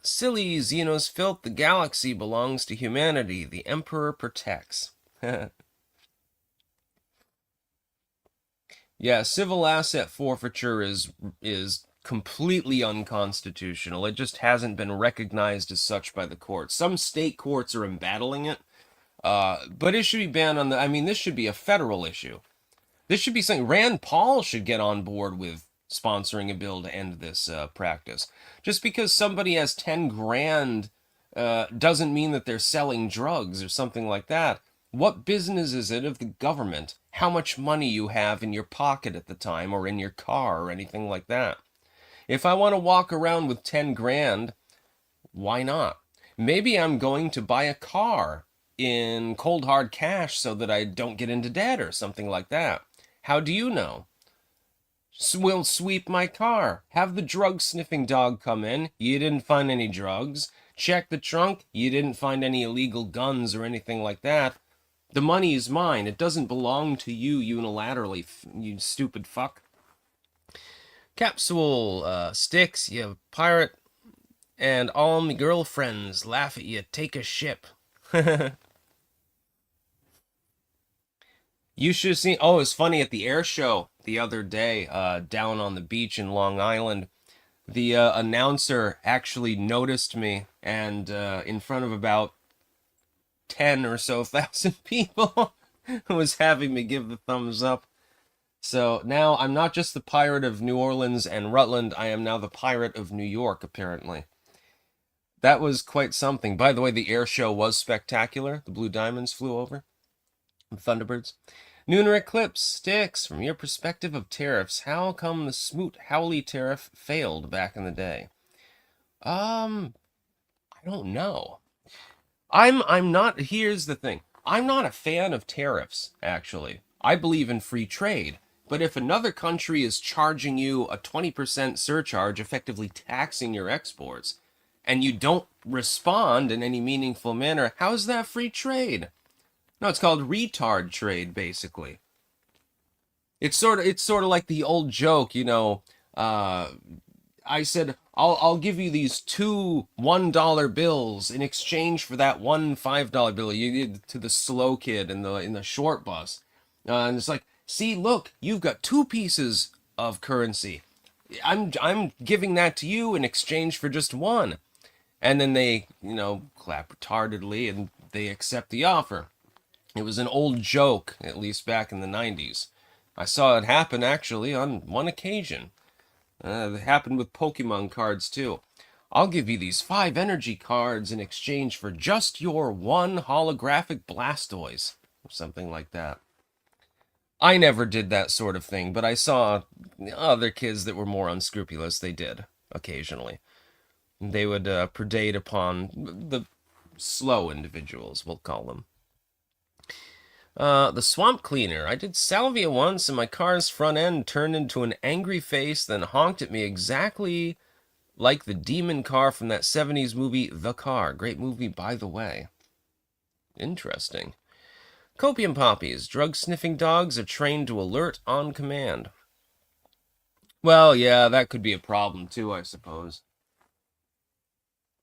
Silly Xenos filth, the galaxy belongs to humanity. The Emperor protects. Yeah, civil asset forfeiture is completely unconstitutional. It just hasn't been recognized as such by the courts. Some state courts are embattling it, but it should be banned on the. I mean, this should be a federal issue. This should be something Rand Paul should get on board with sponsoring a bill to end this practice. Just because somebody has 10 grand doesn't mean that they're selling drugs or something like that. What business is it of the government how much money you have in your pocket at the time or in your car or anything like that? If I want to walk around with 10 grand, why not? Maybe I'm going to buy a car in cold hard cash so that I don't get into debt or something like that. How do you know? We'll sweep my car. Have the drug sniffing dog come in. You didn't find any drugs. Check the trunk. You didn't find any illegal guns or anything like that. The money is mine. It doesn't belong to you unilaterally, you stupid fuck. Capsule, Sticks, you pirate, and all me girlfriends laugh at you. Take a ship. You should have seen. Oh, it was funny at the air show the other day, down on the beach in Long Island. The announcer actually noticed me, and in front of about 10 or so thousand people was having me give the thumbs up. So now I'm not just the pirate of New Orleans and Rutland, I am now the pirate of New York, apparently. That was quite something. By the way, the air show was spectacular. The Blue Diamonds flew over. The Thunderbirds. Lunar Eclipse. Sticks, from your perspective of tariffs, how come the Smoot-Hawley tariff failed back in the day? I don't know. I'm not, here's the thing. I'm not a fan of tariffs, actually. I believe in free trade. But if another country is charging you a 20% surcharge, effectively taxing your exports, and you don't respond in any meaningful manner, how is that free trade? No, it's called retard trade, basically. It's sort of like the old joke, I said, I'll give you these two $1 bills in exchange for that one $5 bill you did to the slow kid in the short bus. And it's like, see, look, you've got two pieces of currency. I'm giving that to you in exchange for just one. And then they, clap retardedly and they accept the offer. It was an old joke, at least back in the 90s. I saw it happen, actually, on one occasion. It happened with Pokemon cards, too. I'll give you these 5 energy cards in exchange for just your one holographic Blastoise. Or something like that. I never did that sort of thing, but I saw other kids that were more unscrupulous. They did, occasionally. They would predate upon the slow individuals, we'll call them. The swamp cleaner. I did salvia once, and my car's front end turned into an angry face, then honked at me exactly like the demon car from that 70s movie, The Car. Great movie, by the way. Interesting. Copium poppies. Drug-sniffing dogs are trained to alert on command. Well, yeah, that could be a problem too, I suppose.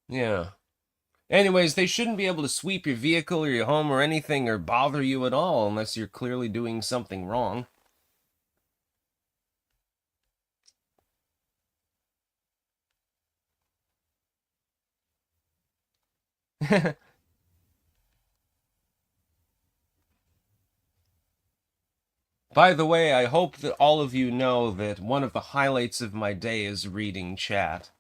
Yeah. Anyways, they shouldn't be able to sweep your vehicle or your home or anything or bother you at all unless you're clearly doing something wrong. By the way, I hope that all of you know that one of the highlights of my day is reading chat.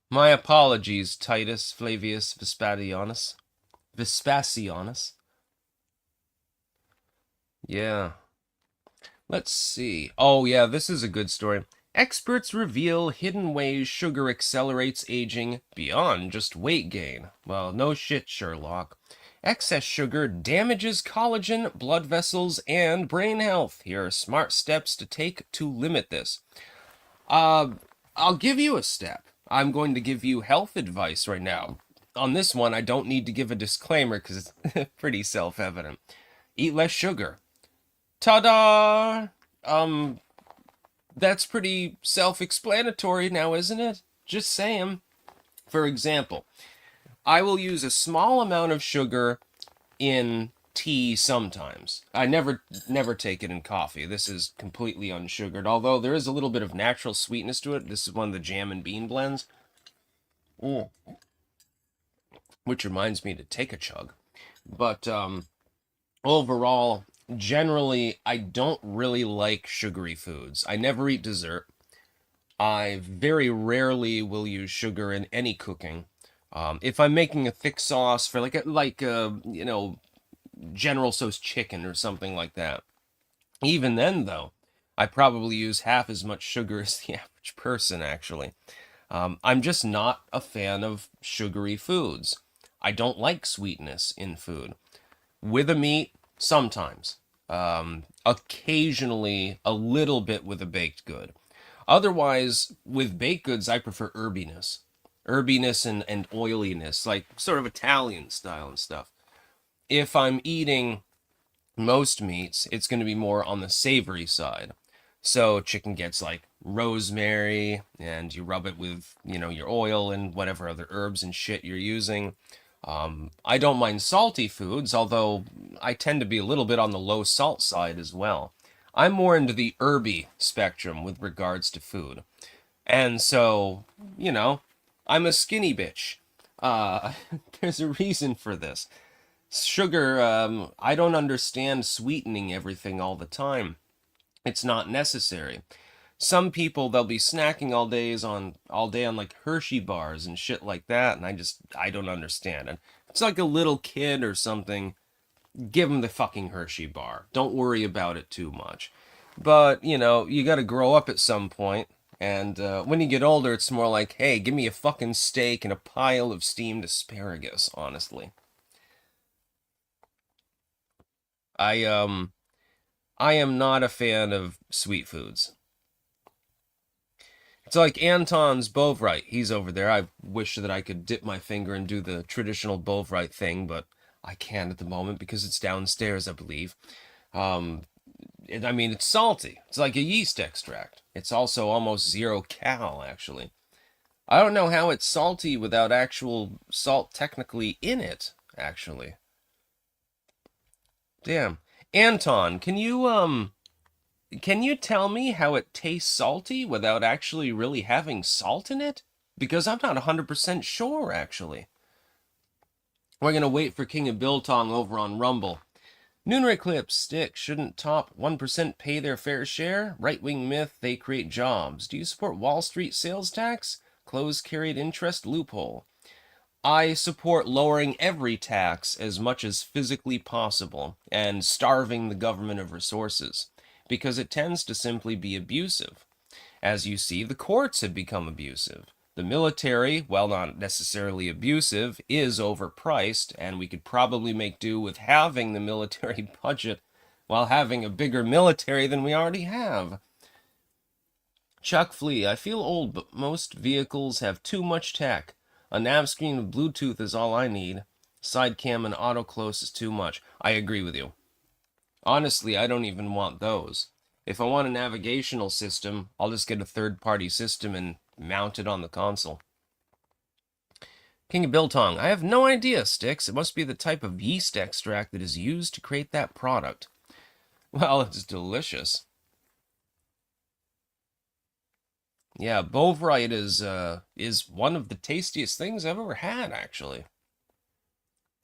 My apologies, Titus Flavius Vespasianus. Vespasianus. Yeah. Let's see. Oh, yeah, this is a good story. Experts reveal hidden ways sugar accelerates aging beyond just weight gain. Well, no shit, Sherlock. Excess sugar damages collagen, blood vessels, and brain health. Here are smart steps to take to limit this. Uh, I'll give you a step. I'm going to give you health advice right now. On this one, I don't need to give a disclaimer because it's pretty self-evident. Eat less sugar. Ta-da! Um, that's pretty self-explanatory now, isn't it? Just saying. For example, I will use a small amount of sugar in tea sometimes. I never take it in coffee. This is completely unsugared, although there is a little bit of natural sweetness to it. This is one of the jam and bean blends. Mm. Which reminds me to take a chug. But overall, generally, I don't really like sugary foods. I never eat dessert. I very rarely will use sugar in any cooking. If I'm making a thick sauce for General Tso's chicken or something like that. Even then, though, I probably use half as much sugar as the average person, actually. I'm just not a fan of sugary foods. I don't like sweetness in food. With a meat, sometimes. Occasionally, a little bit with a baked good. Otherwise, with baked goods, I prefer herbiness. Herbiness and oiliness, like sort of Italian style and stuff. If I'm eating most meats, it's going to be more on the savory side. So chicken gets like rosemary, and you rub it with, your oil and whatever other herbs and shit you're using. I don't mind salty foods, although I tend to be a little bit on the low salt side as well. I'm more into the herby spectrum with regards to food. And so, I'm a skinny bitch. Uh, there's a reason for this. Sugar, I don't understand sweetening everything all the time. It's not necessary. Some people they'll be snacking all day on like Hershey bars and shit like that, and I don't understand. And it's like a little kid or something. Give them the fucking Hershey bar. Don't worry about it too much. But you got to grow up at some point. And when you get older, it's more like, hey, give me a fucking steak and a pile of steamed asparagus. Honestly, I um I am not a fan of sweet foods. It's like Anton's Bovright. He's over there. I wish that I could dip my finger and do the traditional Bovright thing, but I can't at the moment because it's downstairs, I believe. It's salty. It's like a yeast extract. It's also almost 0 cal, actually. I don't know how it's salty without actual salt technically in it, actually. Damn. Anton, can you tell me how it tastes salty without actually really having salt in it? Because I'm not 100% sure, actually. We're gonna wait for King of Biltong over on Rumble. Lunar eclipse stick shouldn't top 1% pay their fair share. Right-wing myth they create jobs. Do you support Wall Street sales tax? Closed carried interest loophole. I support lowering every tax as much as physically possible and starving the government of resources because it tends to simply be abusive. As you see, the courts have become abusive. The military, while not necessarily abusive, is overpriced, and we could probably make do with having the military budget while having a bigger military than we already have. Chuck Flea, I feel old, but most vehicles have too much tech. A nav screen with Bluetooth is all I need. Side cam and auto close is too much. I agree with you. Honestly, I don't even want those. If I want a navigational system, I'll just get a third-party system and mount it on the console. King of Biltong, I have no idea, Sticks. It must be the type of yeast extract that is used to create that product. Well, it's delicious. Yeah, Bovrite is one of the tastiest things I've ever had, actually.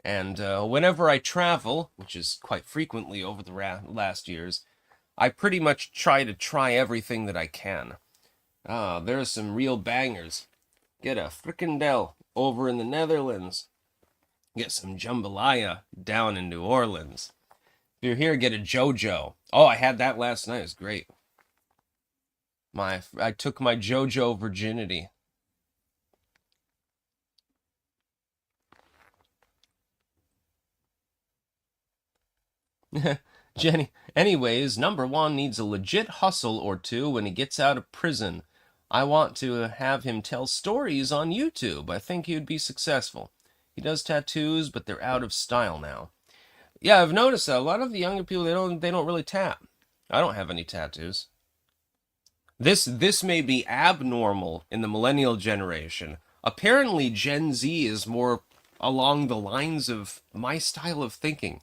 And whenever I travel, which is quite frequently over the last years, I pretty much try everything that I can. Ah, there's some real bangers. Get a frikandel over in the Netherlands. Get some jambalaya down in New Orleans. If you're here, get a JoJo. Oh, I had that last night. It was great. I took my JoJo virginity. Jenny. Anyways, number one needs a legit hustle or two when he gets out of prison. I want to have him tell stories on YouTube. I think he would be successful. He does tattoos, but they're out of style now. Yeah, I've noticed that a lot of the younger people they don't really tap. I don't have any tattoos. This may be abnormal in the millennial generation. Apparently, Gen Z is more along the lines of my style of thinking,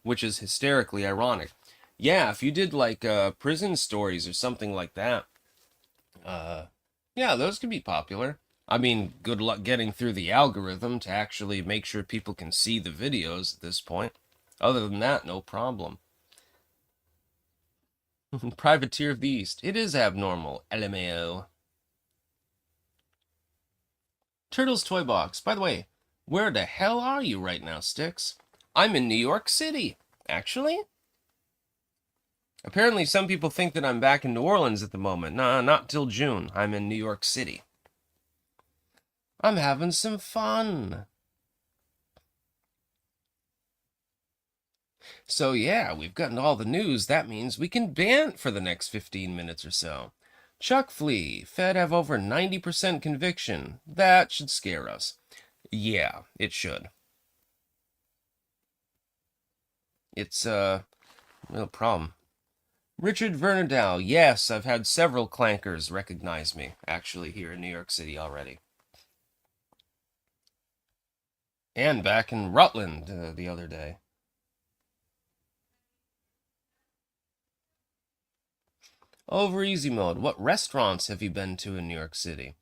which is hysterically ironic. Yeah, if you did like prison stories or something like that, uh, yeah, those could be popular. I mean, good luck getting through the algorithm to actually make sure people can see the videos at this point. Other than that, no problem. Privateer of the East. It is abnormal. LMAO. Turtle's Toy Box. By the way, where the hell are you right now, Sticks? I'm in New York City. Actually? Apparently, some people think that I'm back in New Orleans at the moment. Nah, not till June. I'm in New York City. I'm having some fun. So yeah, we've gotten all the news. That means we can bant for the next 15 minutes or so. Chuck Flea, Fed have over 90% conviction. That should scare us. Yeah, it should. It's, no problem. Richard Vernadow, yes, I've had several clankers recognize me, actually, here in New York City already. And back in Rutland the other day. Over easy mode, what restaurants have you been to in New York City?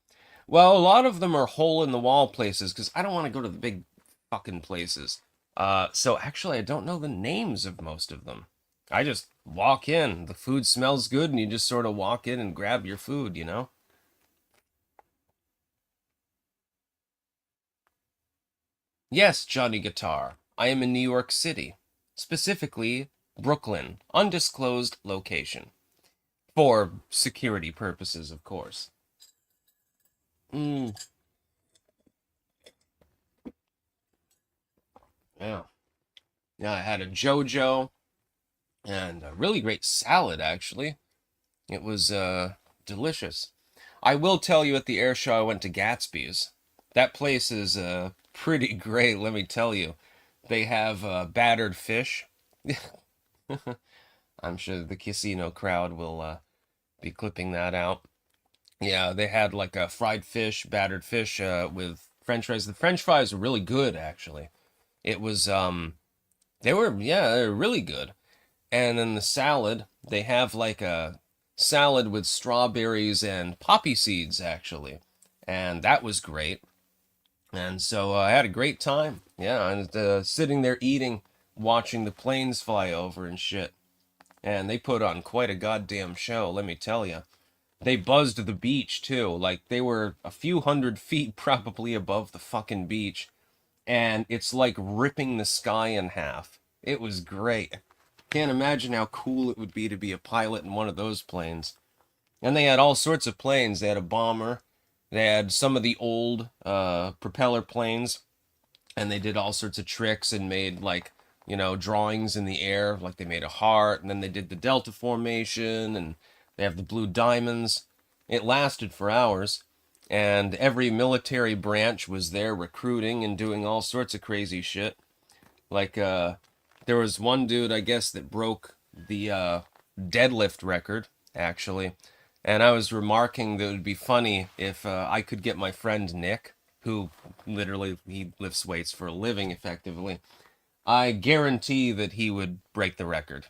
Well, a lot of them are hole-in-the-wall places, because I don't want to go to the big fucking places. So actually, I don't know the names of most of them. I just walk in, the food smells good, and you just sort of walk in and grab your food, you know? Yes, Johnny Guitar. I am in New York City. Specifically, Brooklyn. Undisclosed location. For security purposes, of course. Mm, yeah. Yeah, I had a JoJo and a really great salad, actually. It was delicious. I will tell you at the air show I went to Gatsby's. That place is pretty great, let me tell you. They have battered fish. I'm sure the casino crowd will be clipping that out. Yeah, they had like a fried fish, battered fish with French fries. The French fries were really good, actually. It was they were really good. And then the salad, they have like a salad with strawberries and poppy seeds, actually. And that was great. And so I had a great time. Yeah, and sitting there eating, watching the planes fly over and shit. And they put on quite a goddamn show, let me tell you. They buzzed the beach, too. Like, they were a few hundred feet probably above the fucking beach. And it's like ripping the sky in half. It was great. Can't imagine how cool it would be to be a pilot in one of those planes. And they had all sorts of planes. They had a bomber. They had some of the old propeller planes. And they did all sorts of tricks and made, like, you know, drawings in the air. Like they made a heart. And then they did the Delta Formation. And they have the blue diamonds. It lasted for hours, and every military branch was there recruiting and doing all sorts of crazy shit. Like, there was one dude, I guess, that broke the deadlift record, actually. And I was remarking that it would be funny if I could get my friend Nick, who literally he lifts weights for a living, effectively. I guarantee that he would break the record.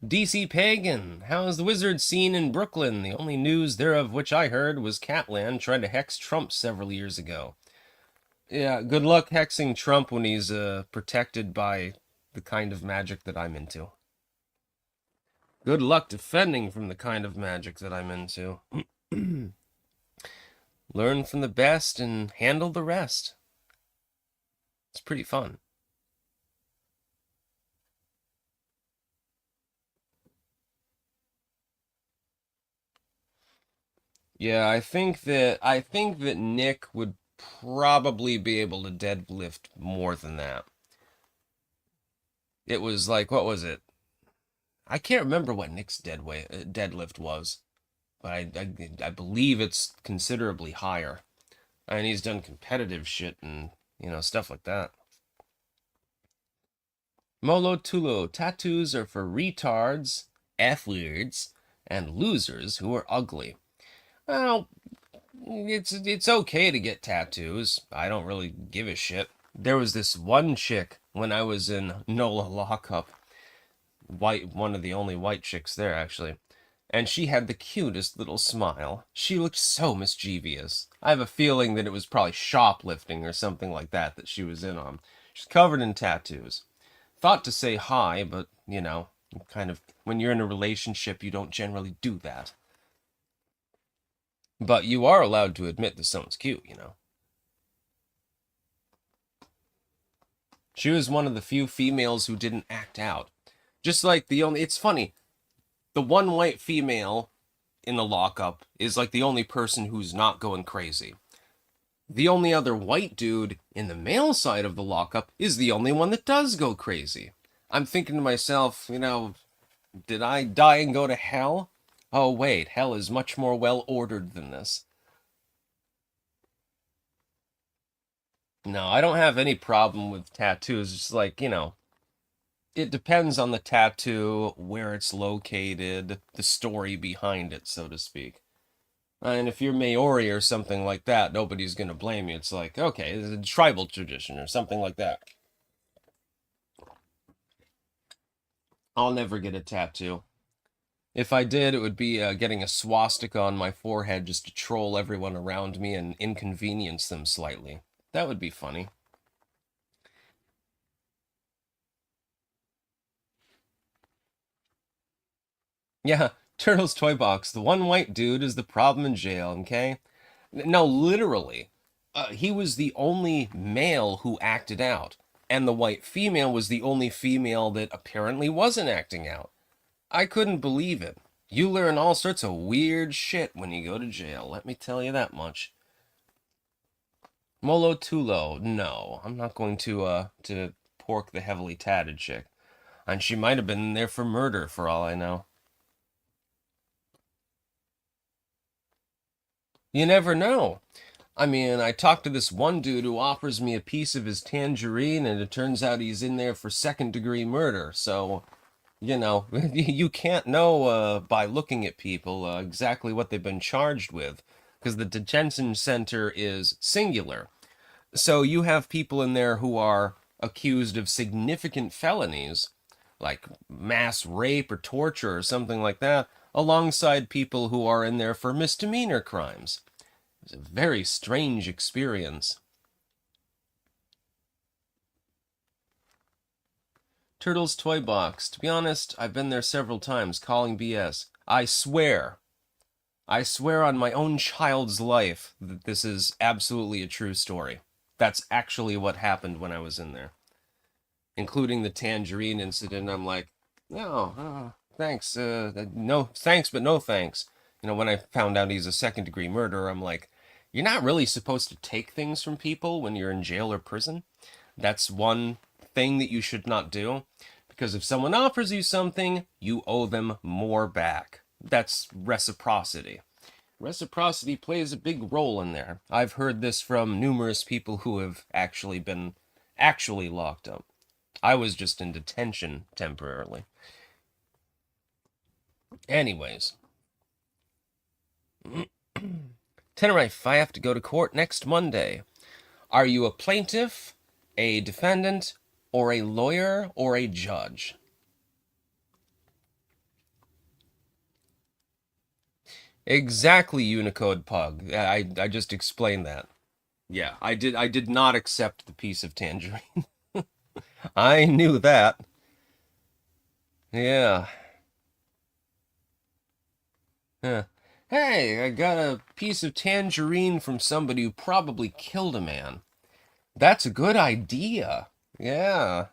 DC Pagan, how's the wizard scene in Brooklyn? The only news thereof which I heard was Catland tried to hex Trump several years ago. Yeah, good luck hexing Trump when he's protected by the kind of magic that I'm into. Good luck defending from the kind of magic that I'm into. Learn from the best and handle the rest. It's pretty fun. Yeah, I think that Nick would probably be able to deadlift more than that. It was like, what was it? I can't remember what Nick's deadlift was, but I believe it's considerably higher. And he's done competitive shit and, stuff like that. Molo Tulo, tattoos are for retards, F-words, and losers who are ugly. Well, it's okay to get tattoos. I don't really give a shit. There was this one chick when I was in NOLA lockup, one of the only white chicks there actually, and she had the cutest little smile. She looked so mischievous. I have a feeling that it was probably shoplifting or something like that that she was in on. She's covered in tattoos. Thought to say hi, but kind of when you're in a relationship, you don't generally do that. But you are allowed to admit that someone's cute. She was one of the few females who didn't act out. Just like it's funny, the one white female in the lockup is like the only person who's not going crazy. The only other white dude in the male side of the lockup is the only one that does go crazy. I'm thinking to myself, did I die and go to hell? Oh, wait, hell is much more well ordered than this. No, I don't have any problem with tattoos. It's like, it depends on the tattoo, where it's located, the story behind it, so to speak. And if you're Maori or something like that, nobody's going to blame you. It's like, okay, it's a tribal tradition or something like that. I'll never get a tattoo. If I did, it would be getting a swastika on my forehead just to troll everyone around me and inconvenience them slightly. That would be funny. Yeah, Turtle's Toy Box. The one white dude is the problem in jail, okay? No, literally. He was the only male who acted out, and the white female was the only female that apparently wasn't acting out. I couldn't believe it. You learn all sorts of weird shit when you go to jail, let me tell you that much. Molo Tulo, no, I'm not going to pork the heavily tatted chick. And she might have been there for murder, for all I know. You never know. I mean, I talked to this one dude who offers me a piece of his tangerine, and it turns out he's in there for second-degree murder. So, you can't know by looking at people exactly what they've been charged with, because the detention center is singular. So you have people in there who are accused of significant felonies, like mass rape or torture or something like that, alongside people who are in there for misdemeanor crimes. It's a very strange experience. Turtle's Toy Box. To be honest, I've been there several times, calling BS. I swear on my own child's life that this is absolutely a true story. That's actually what happened when I was in there. Including the tangerine incident, I'm like, no, thanks, no thanks, but no thanks. When I found out he's a second-degree murderer, I'm like, you're not really supposed to take things from people when you're in jail or prison. That's one thing that you should not do, because if someone offers you something, you owe them more back. That's reciprocity. Reciprocity plays a big role in there. I've heard this from numerous people who have actually been actually locked up. I was just in detention temporarily. Anyways, Tenerife, I have to go to court next Monday. Are you a plaintiff, a defendant, or a lawyer, or a judge? Exactly, Unicode Pug. I just explained that. Yeah, I did not accept the piece of tangerine. I knew that. Yeah. Huh. Hey, I got a piece of tangerine from somebody who probably killed a man. That's a good idea. Yeah.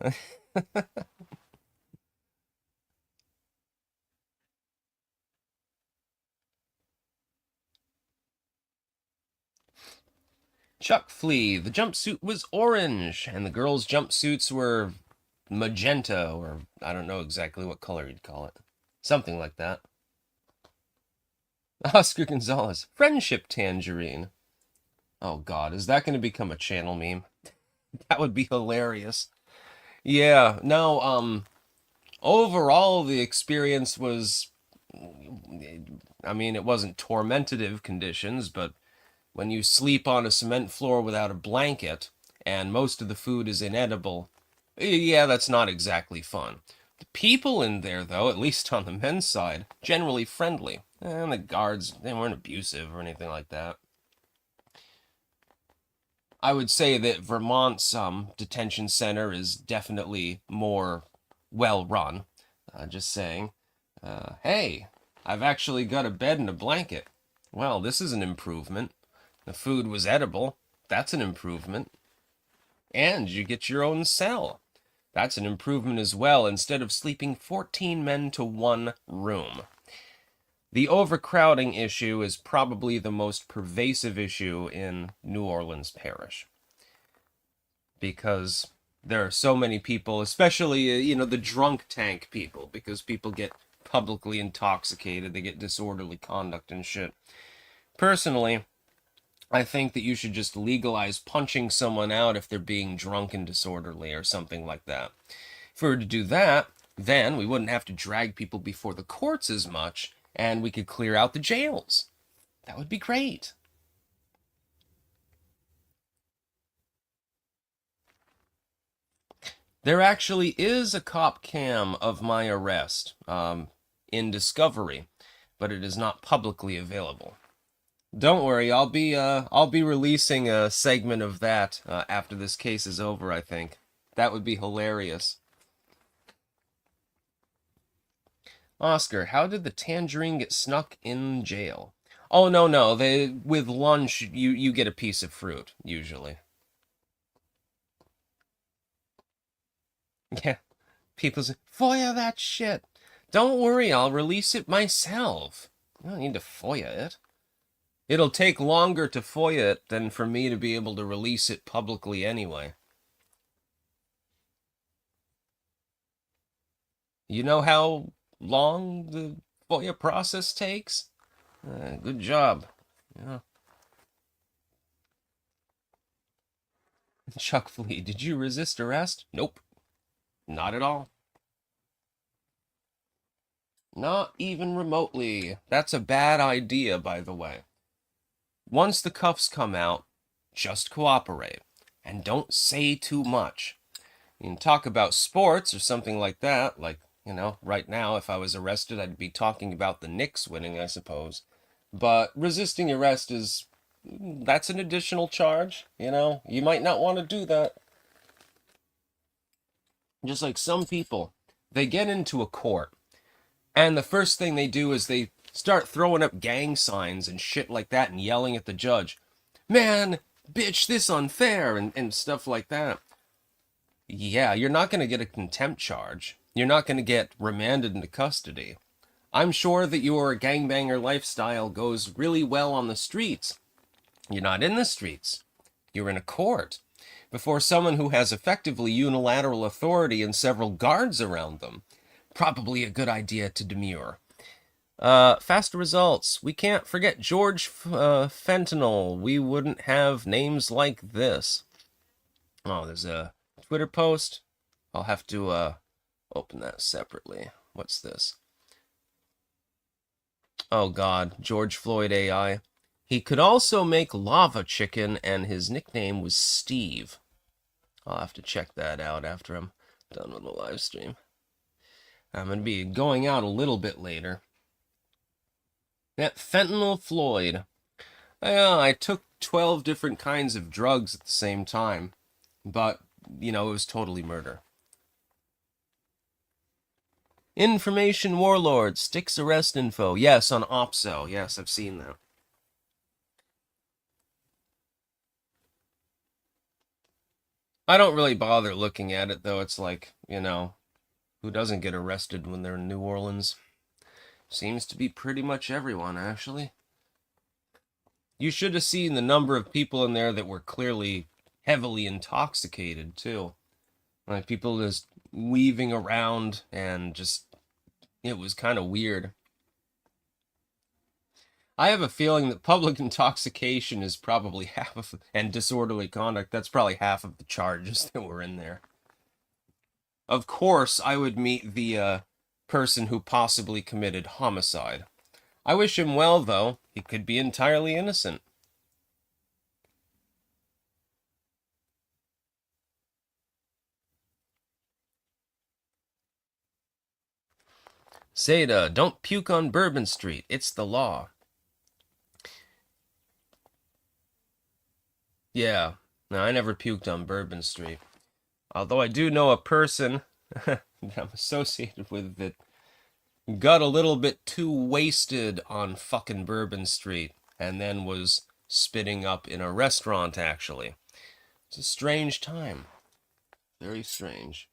Chuck Flea, the jumpsuit was orange, and the girls' jumpsuits were magenta, or I don't know exactly what color you'd call it. Something like that. Oscar Gonzalez, friendship tangerine. Oh god, is that going to become a channel meme? That would be hilarious. Yeah, no, overall the experience was, I mean, it wasn't tormentative conditions, but when you sleep on a cement floor without a blanket and most of the food is inedible, yeah, that's not exactly fun. The people in there, though, at least on the men's side, generally friendly. And the guards, they weren't abusive or anything like that. I would say that Vermont's detention center is definitely more well run. Just saying. Hey, I've actually got a bed and a blanket. Well, this is an improvement. The food was edible. That's an improvement. And you get your own cell. That's an improvement as well, instead of sleeping 14 men to one room. The overcrowding issue is probably the most pervasive issue in New Orleans Parish. Because there are so many people, especially, the drunk tank people, because people get publicly intoxicated, they get disorderly conduct and shit. Personally, I think that you should just legalize punching someone out if they're being drunk and disorderly or something like that. If we were to do that, then we wouldn't have to drag people before the courts as much, and we could clear out the jails. That would be great. There actually is a cop cam of my arrest in Discovery, but it is not publicly available. Don't worry, I'll be releasing a segment of that after this case is over, I think. That would be hilarious. Oscar, how did the tangerine get snuck in jail? Oh no, no, they with lunch you get a piece of fruit usually. Yeah, people say, FOIA that shit. Don't worry, I'll release it myself. You don't need to FOIA it. It'll take longer to FOIA it than for me to be able to release it publicly anyway. You know how long the FOIA process takes? Good job. Yeah. Chuck Flea, did you resist arrest? Nope, not at all. Not even remotely. That's a bad idea, by the way. Once the cuffs come out, just cooperate. And don't say too much. You can talk about sports or something like that. Like, right now, if I was arrested, I'd be talking about the Knicks winning, I suppose. But resisting arrest that's an additional charge. You might not want to do that. Just like some people, they get into a court, and the first thing they do is they start throwing up gang signs and shit like that and yelling at the judge, man, bitch, this unfair, and stuff like that. Yeah, you're not going to get a contempt charge. You're not going to get remanded into custody. I'm sure that your gangbanger lifestyle goes really well on the streets. You're not in the streets. You're in a court before someone who has effectively unilateral authority and several guards around them. Probably a good idea to demur. Faster results. We can't forget George Fentanyl. We wouldn't have names like this. Oh, there's a Twitter post. I'll have to open that separately. What's this? Oh God, George Floyd AI. He could also make lava chicken, and his nickname was Steve. I'll have to check that out after I'm done with the live stream. I'm going to be going out a little bit later. That fentanyl Floyd. I took 12 different kinds of drugs at the same time, but, it was totally murder. Information Warlord, Styx arrest info. Yes, on OPSO. Yes, I've seen that. I don't really bother looking at it, though. It's like, who doesn't get arrested when they're in New Orleans? Seems to be pretty much everyone, actually. You should have seen the number of people in there that were clearly heavily intoxicated, too. Like, people just weaving around and just, it was kind of weird. I have a feeling that public intoxication is probably half of, and disorderly conduct, that's probably half of the charges that were in there. Of course, I would meet the person who possibly committed homicide. I wish him well, though. He could be entirely innocent. Zeta, don't puke on Bourbon Street. It's the law. Yeah, no, I never puked on Bourbon Street. Although I do know a person that I'm associated with that got a little bit too wasted on fucking Bourbon Street and then was spitting up in a restaurant, actually. It's a strange time. Very strange.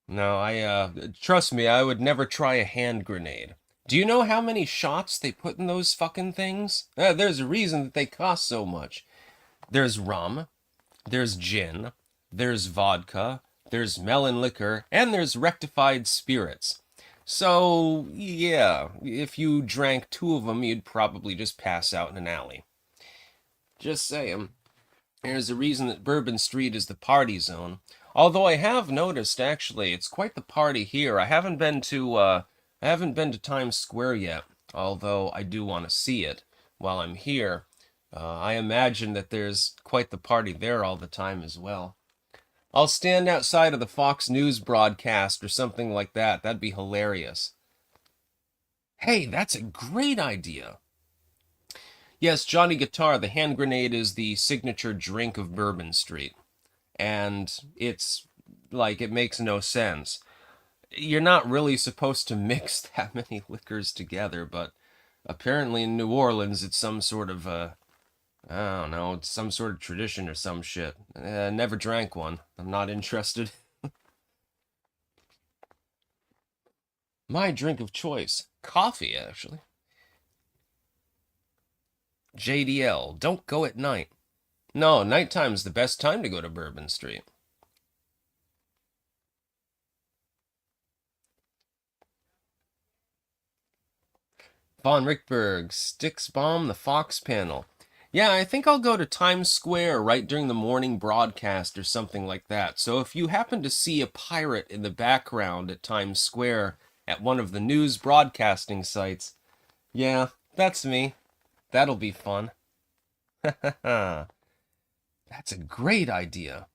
No, trust me, I would never try a hand grenade. Do you know how many shots they put in those fucking things? There's a reason that they cost so much. There's rum, there's gin, there's vodka, there's melon liquor, and there's rectified spirits. So, yeah, if you drank two of them, you'd probably just pass out in an alley. Just saying. There's a reason that Bourbon Street is the party zone. Although I have noticed, actually, it's quite the party here. I haven't been to Times Square yet, although I do want to see it while I'm here. I imagine that there's quite the party there all the time as well. I'll stand outside of the Fox News broadcast or something like that. That'd be hilarious. Hey, that's a great idea. Yes, Johnny Guitar, the hand grenade is the signature drink of Bourbon Street. And it's like, it makes no sense. You're not really supposed to mix that many liquors together, but apparently in New Orleans it's some sort of I don't know, it's some sort of tradition or some shit. Never drank one. I'm not interested. My drink of choice. Coffee, actually. JDL, don't go at night. No, nighttime's the best time to go to Bourbon Street. Von Richtberg, Styx Bomb, the Fox panel. Yeah, I think I'll go to Times Square right during the morning broadcast or something like that. So if you happen to see a pirate in the background at Times Square at one of the news broadcasting sites, yeah, that's me. That'll be fun. That's a great idea.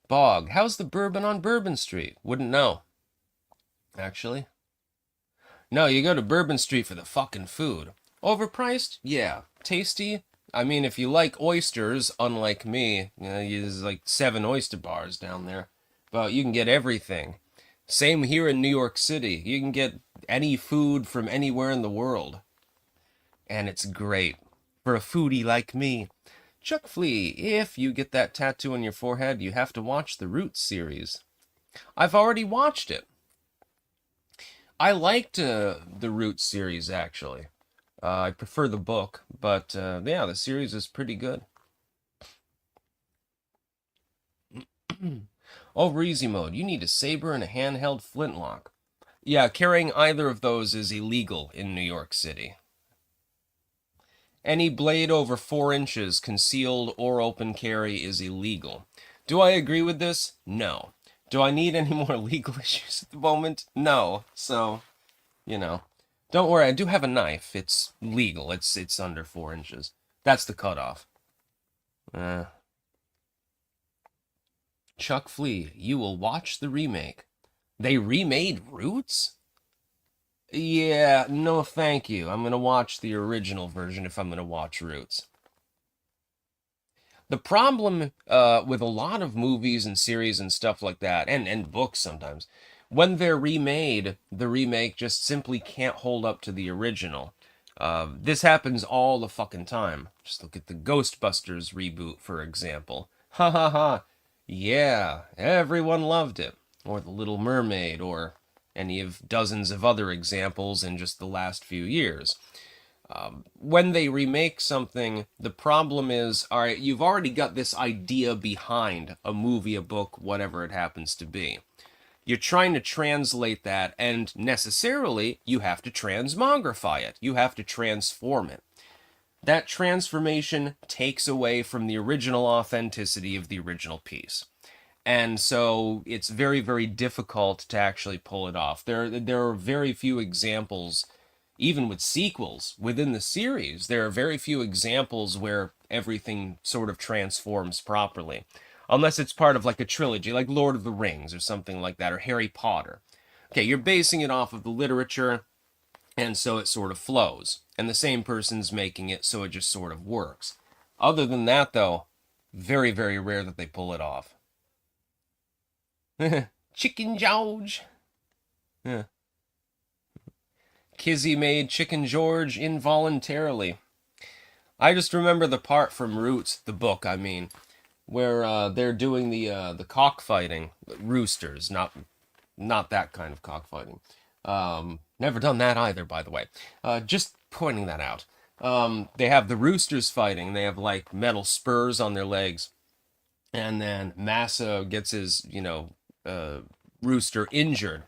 Bog, how's the bourbon on Bourbon Street? Wouldn't know, actually. No, you go to Bourbon Street for the fucking food. Overpriced? Yeah. Tasty? I mean, if you like oysters, unlike me, there's like 7 oyster bars down there. But you can get everything. Same here in New York City. You can get any food from anywhere in the world. And it's great. For a foodie like me. Chuck Flea, if you get that tattoo on your forehead, you have to watch the Roots series. I've already watched it. I liked the Roots series, actually. I prefer the book, but yeah, the series is pretty good. Over easy mode, you need a saber and a handheld flintlock. Yeah, carrying either of those is illegal in New York City. Any blade over 4 inches, concealed or open carry, is illegal. Do I agree with this? No. Do I need any more legal issues at the moment? No. So, you know. Don't worry, I do have a knife. It's legal. It's under 4 inches. That's the cutoff. Chuck Flea, you will watch the remake. They remade Roots? Yeah, no thank you. I'm gonna watch the original version if I'm gonna watch Roots. The problem with a lot of movies and series and stuff like that, and books sometimes, when they're remade, the remake just simply can't hold up to the original. This happens all the fucking time. Just look at the Ghostbusters reboot, for example. Ha ha ha. Yeah, everyone loved it. Or The Little Mermaid, or any of dozens of other examples in just the last few years. When they remake something, the problem is, all right, you've already got this idea behind a movie, a book, whatever it happens to be. You're trying to translate that, and necessarily, you have to transmogrify it. You have to transform it. That transformation takes away from the original authenticity of the original piece. And so it's very, very difficult to actually pull it off. There are very few examples, even with sequels within the series, there are very few examples where everything sort of transforms properly. Unless it's part of like a trilogy, like Lord of the Rings or something like that, or Harry Potter. Okay, you're basing it off of the literature, and so it sort of flows. And the same person's making it, so it just sort of works. Other than that, though, very, very rare that they pull it off. Chicken George. Yeah. Kizzy made Chicken George involuntarily. I just remember the part from Roots, the book, I mean, where they're doing the cockfighting, roosters, not that kind of cockfighting. Never done that either, by the way. Just pointing that out. They have the roosters fighting. They have like metal spurs on their legs, and then Massa gets his rooster injured,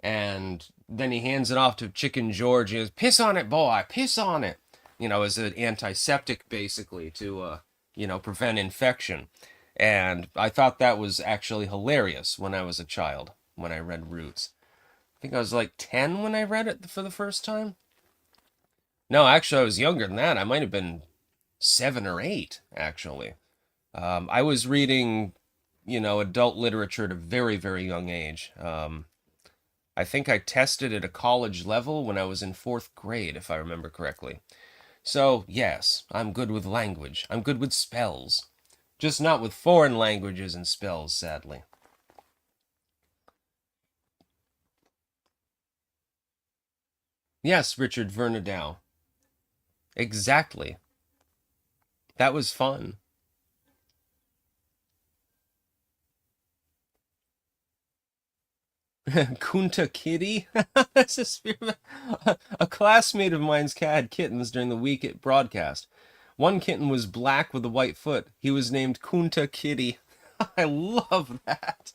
and then he hands it off to Chicken George. He goes, "Piss on it, boy, piss on it." As an antiseptic, basically, to prevent infection. And I thought that was actually hilarious when I was a child, when I read Roots. I think I was like 10 when I read it for the first time. No, actually, I was younger than that. I might have been 7 or 8, actually. I was reading, adult literature at a very, very young age. I think I tested at a college level when I was in 4th grade, if I remember correctly. So, yes, I'm good with language. I'm good with spells. Just not with foreign languages and spells, sadly. Yes, Richard Vernadow. Exactly. That was fun. Kunta Kitty? That's a spearmint. A classmate of mine's had kittens during the week at broadcast. One kitten was black with a white foot. He was named Kunta Kitty. I love that.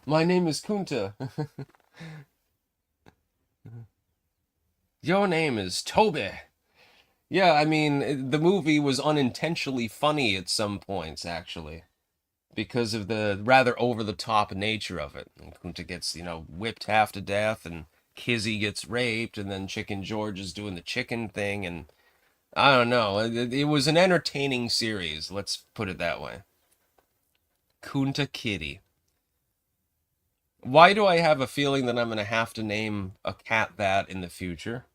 My name is Kunta. Your name is Toby. Yeah, I mean, the movie was unintentionally funny at some points, actually, because of the rather over-the-top nature of it. And Kunta gets, whipped half to death, and Kizzy gets raped, and then Chicken George is doing the chicken thing, and I don't know. It was an entertaining series, let's put it that way. Kunta Kitty. Why do I have a feeling that I'm going to have to name a cat that in the future?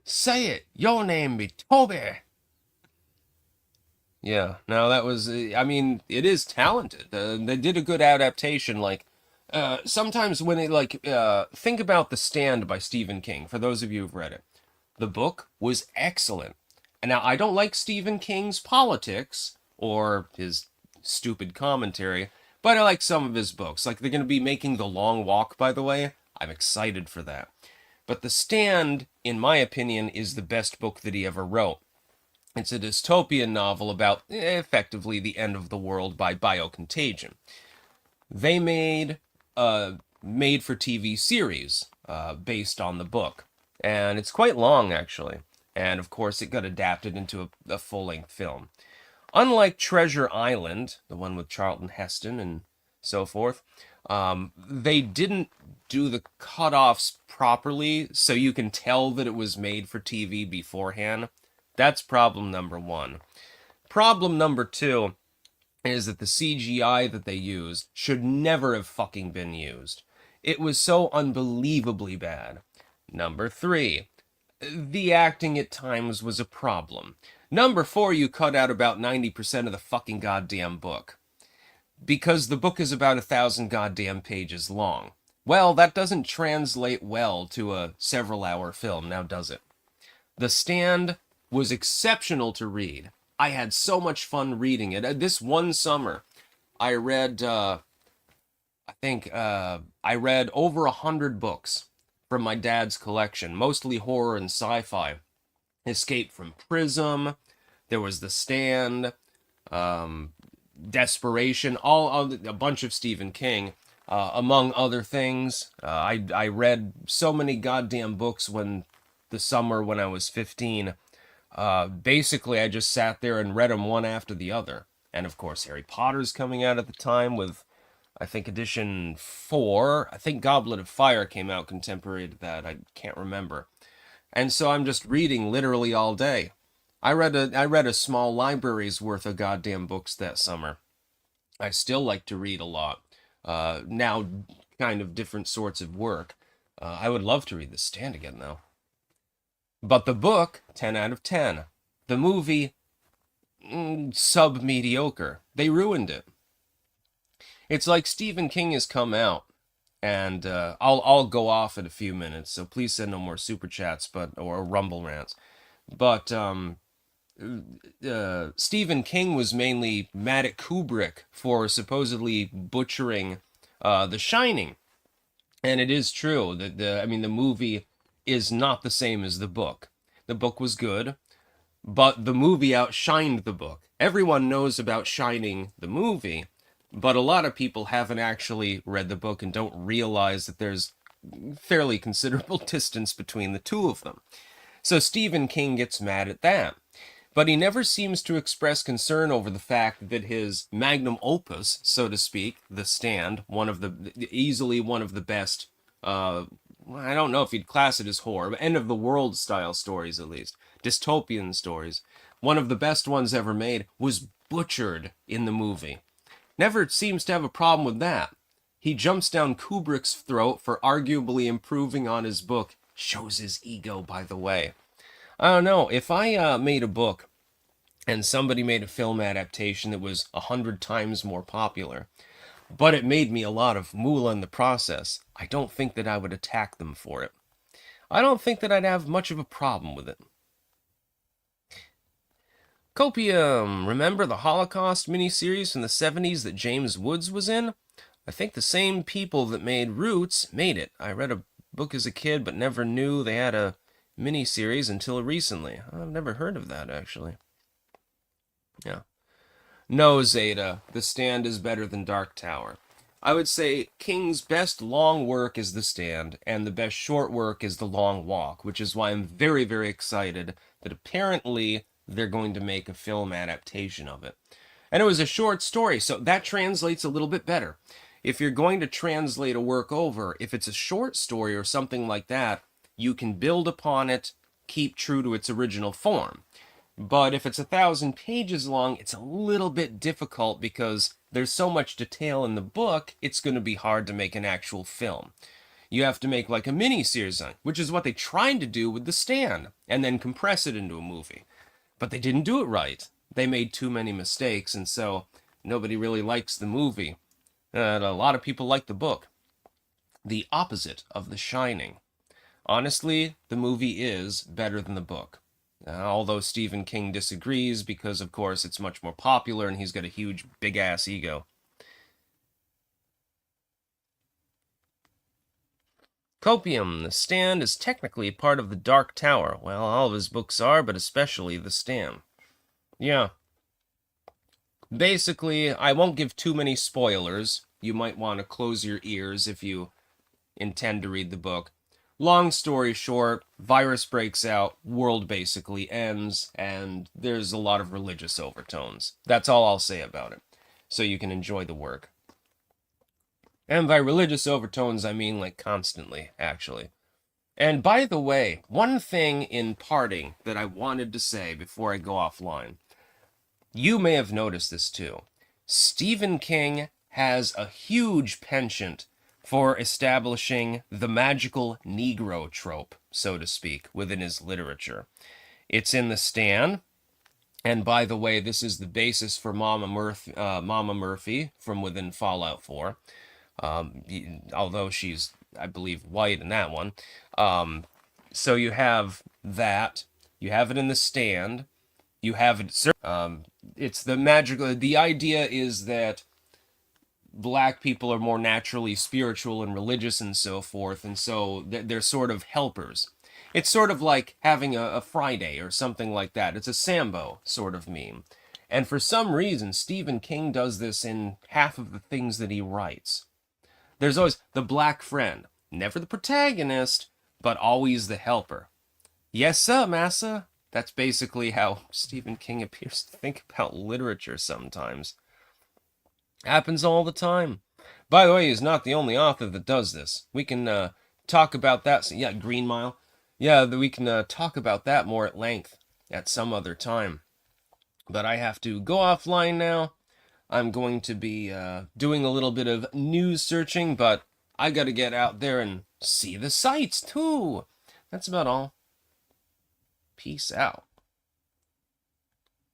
Say it! Your name be Toby! Yeah, no, that was, I mean, it is talented. They did a good adaptation. Like, sometimes when they, think about The Stand by Stephen King, for those of you who've read it. The book was excellent. And now, I don't like Stephen King's politics, or his stupid commentary, but I like some of his books. Like, they're going to be making The Long Walk, by the way. I'm excited for that. But The Stand, in my opinion, is the best book that he ever wrote. It's a dystopian novel about effectively the end of the world by biocontagion. They made a made-for-TV series based on the book, and it's quite long actually. And of course, it got adapted into a full-length film. Unlike Treasure Island, the one with Charlton Heston and so forth, they didn't do the cutoffs properly, so you can tell that it was made for TV beforehand. That's problem number one. Problem number two is that the CGI that they used should never have fucking been used. It was so unbelievably bad. Number three, the acting at times was a problem. Number four, you cut out about 90% of the fucking goddamn book. Because the book is about 1,000 goddamn pages long. Well, that doesn't translate well to a several-hour film, now does it? The Stand was exceptional to read. I had so much fun reading it. This one summer, I read, I read over 100 books from my dad's collection, mostly horror and sci-fi. Escape from Prism, there was The Stand, Desperation, a bunch of Stephen King, among other things. I read so many goddamn books the summer when I was 15. Basically, I just sat there and read them one after the other. And of course, Harry Potter's coming out at the time with, I think, edition 4. I think Goblet of Fire came out contemporary to that. I can't remember. And so I'm just reading literally all day. I read a small library's worth of goddamn books that summer. I still like to read a lot. Now, kind of different sorts of work. I would love to read The Stand again, though. But the book, 10 out of 10. The movie, sub-mediocre. They ruined it. It's like Stephen King has come out, and I'll go off in a few minutes, so please send no more super chats or rumble rants. But Stephen King was mainly mad at Kubrick for supposedly butchering The Shining. And it is true that the movie is not the same as the book. The book was good, but the movie outshined the book. Everyone knows about Shining, the movie, but a lot of people haven't actually read the book and don't realize that there's fairly considerable distance between the two of them. So Stephen King gets mad at that. But he never seems to express concern over the fact that his magnum opus, so to speak, The Stand, easily one of the best, I don't know if you'd class it as horror, but end-of-the-world style stories at least, dystopian stories, one of the best ones ever made, was butchered in the movie. Never seems to have a problem with that. He jumps down Kubrick's throat for arguably improving on his book. Shows his ego, by the way. I don't know, if I made a book and somebody made a film adaptation that was 100 times more popular, but it made me a lot of moolah in the process, I don't think that I would attack them for it. I don't think that I'd have much of a problem with it. Copium, remember the Holocaust miniseries from the 70s that James Woods was in? I think the same people that made Roots made it. I read a book as a kid, but never knew they had a miniseries until recently. I've never heard of that, actually. Yeah. No, Zeta, The Stand is better than Dark Tower. I would say King's best long work is The Stand, and the best short work is The Long Walk, which is why I'm very, very excited that apparently they're going to make a film adaptation of it. And it was a short story, so that translates a little bit better. If you're going to translate a work over, if it's a short story or something like that, you can build upon it, keep true to its original form. But if it's 1,000 pages long, it's a little bit difficult because there's so much detail in the book, it's going to be hard to make an actual film. You have to make like a mini-series on it, which is what they tried to do with The Stand, and then compress it into a movie. But they didn't do it right. They made too many mistakes, and so nobody really likes the movie. And a lot of people like the book. The opposite of The Shining. Honestly, the movie is better than the book. Although Stephen King disagrees because, of course, it's much more popular and he's got a huge, big-ass ego. Copium, The Stand, is technically part of the Dark Tower. Well, all of his books are, but especially The Stand. Yeah. Basically, I won't give too many spoilers. You might want to close your ears if you intend to read the book. Long story short, virus breaks out, world basically ends, and there's a lot of religious overtones. That's all I'll say about it, so you can enjoy the work. And by religious overtones, I mean like constantly, actually. And by the way, one thing in parting that I wanted to say before I go offline. You may have noticed this too. Stephen King has a huge penchant for establishing the magical Negro trope, so to speak, within his literature. It's in The Stand, and by the way, this is the basis for Mama Murphy from within Fallout 4. Although she's, I believe, white in that one. So you have that. You have it in The Stand. You have it. It's the magical. The idea is that black people are more naturally spiritual and religious and so forth, and so they're sort of helpers. It's sort of like having a Friday or something like that. It's a Sambo sort of meme. And for some reason, Stephen King does this in half of the things that he writes. There's always the black friend, never the protagonist, but always the helper. Yes, sir, massa. That's basically how Stephen King appears to think about literature sometimes. Happens all the time. By the way, he's not the only author that does this. We can talk about that. So, yeah, Green Mile. Yeah, we can talk about that more at length at some other time. But I have to go offline now. I'm going to be doing a little bit of news searching, but I got to get out there and see the sights too. That's about all. Peace out.